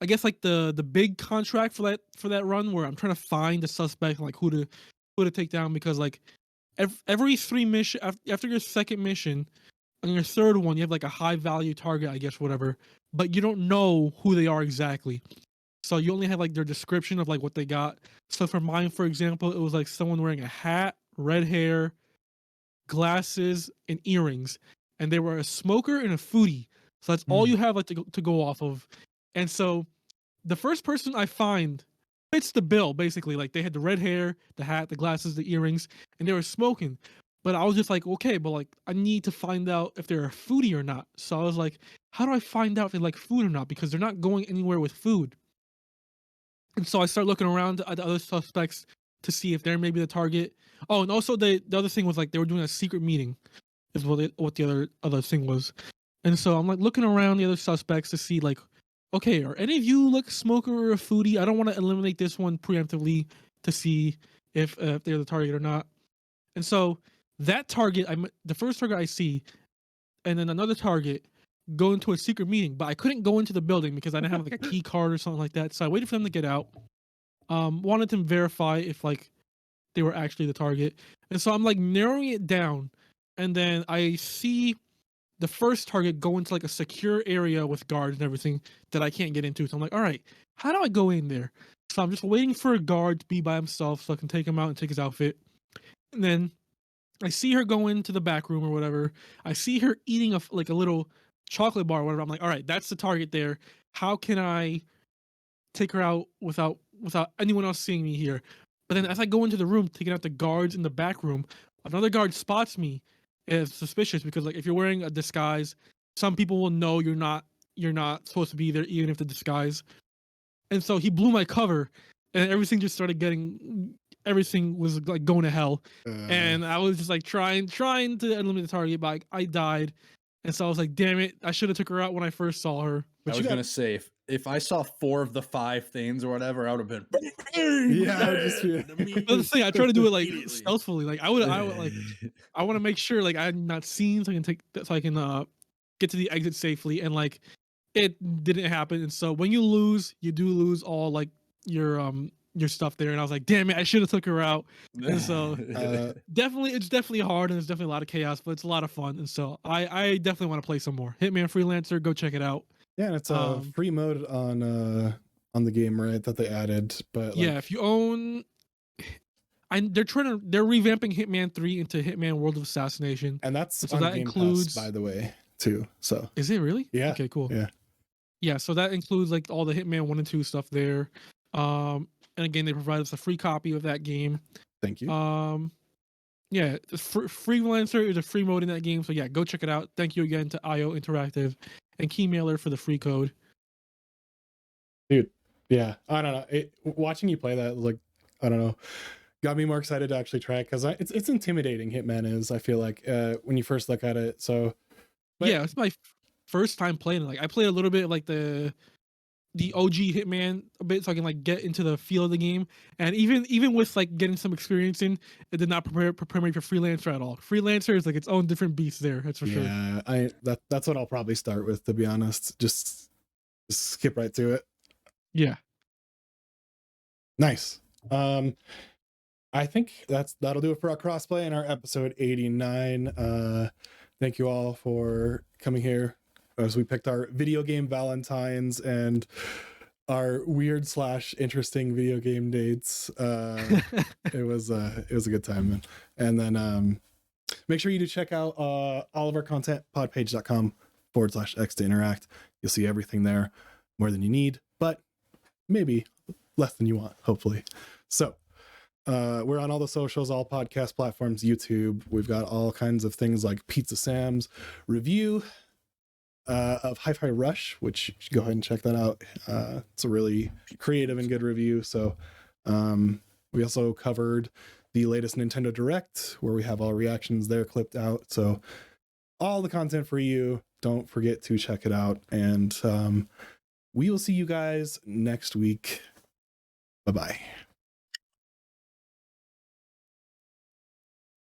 I guess like the big contract for that run where I'm trying to find the suspect and like who to take down, because like every 3 mission after your second mission, on your third one you have like a high value target, I guess, whatever, but you don't know who they are exactly. So you only have like their description of like what they got. So for mine, for example, it was like someone wearing a hat, red hair, glasses, and earrings, and they were a smoker and a foodie. So that's all you have like to go off of. And so the first person I find fits the bill, basically. Like they had the red hair, the hat, the glasses, the earrings, and they were smoking. But I was just like, okay, but like I need to find out if they're a foodie or not. So I was like, how do I find out if they like food or not? Because they're not going anywhere with food. And so I start looking around at the other suspects to see if they're maybe the target. Oh, and also the other thing was like they were doing a secret meeting, is what the other thing was. And so I'm like looking around the other suspects to see like, okay, are any of you like a smoker or a foodie? I don't want to eliminate this one preemptively to see if they're the target or not. And so that target, the first target I see, and then another target go into a secret meeting, but I couldn't go into the building because I didn't have like a key card or something like that. So I waited for them to get out. Wanted to verify if like they were actually the target. And so I'm like narrowing it down, and then I see the first target go into like a secure area with guards and everything that I can't get into. So I'm like, all right, how do I go in there? So I'm just waiting for a guard to be by himself so I can take him out and take his outfit. And then I see her go into the back room or whatever. I see her eating a little chocolate bar or whatever. I'm like, all right, that's the target there. How can I take her out without anyone else seeing me here? But then as I go into the room, taking out the guards in the back room, another guard spots me as suspicious, because like if you're wearing a disguise, some people will know you're not supposed to be there, even if the disguise. And so he blew my cover, and everything was like going to hell. And I was just like trying to eliminate the target, but I died. And so I was like, damn it, I should have took her out when I first saw her. But I was gonna say, if I saw 4 of the 5 things or whatever, I would have been. Yeah, I would just be. But the thing, I try to do it like stealthily. Like I would like, I want to make sure like I'm not seen, so I can get to the exit safely. And like it didn't happen. And so when you lose, you do lose all like your stuff there. And I was like, damn it, I should have took her out. And so it's definitely hard, and there's definitely a lot of chaos, but it's a lot of fun. And so I definitely want to play some more Hitman Freelancer. Go check it out. Yeah, and it's a free mode on the game, right? That they added. But yeah, if you own, they're revamping Hitman 3 into Hitman World of Assassination, and that's so on that Game includes, Pass, by the way, too. So is it really? Yeah. Okay, cool. Yeah. So that includes like all the Hitman 1 and 2 stuff there. And again, they provide us a free copy of that game. Thank you. Yeah, Freelancer is a free mode in that game. So yeah, go check it out. Thank you again to IO Interactive and Keymailer for the free code. Dude, yeah, I don't know. Watching you play that, like, I don't know, got me more excited to actually try it, because it's intimidating. Hitman is, I feel like, when you first look at it. So, yeah, it's my first time playing it. Like I played a little bit of like the the OG Hitman a bit, so I can like get into the feel of the game. And even with like getting some experience in, it did not prepare me for Freelancer at all. Freelancer is like its own different beast there. That's for sure. Yeah, that's what I'll probably start with, to be honest. Just skip right to it. Yeah. Nice. I think that'll do it for our crossplay in our episode 89. Thank you all for coming here as we picked our video game Valentines and our weird / interesting video game dates. It was a good time, man. And then make sure you do check out all of our content, podpage.com/X to interact. You'll see everything there, more than you need, but maybe less than you want, hopefully. So we're on all the socials, all podcast platforms, YouTube. We've got all kinds of things like Pizza Sam's review of Hi-Fi Rush, which you should go ahead and check that out. It's a really creative and good review. So we also covered the latest Nintendo Direct, where we have all reactions there clipped out. So all the content for you. Don't forget to check it out. And we will see you guys next week. Bye-bye.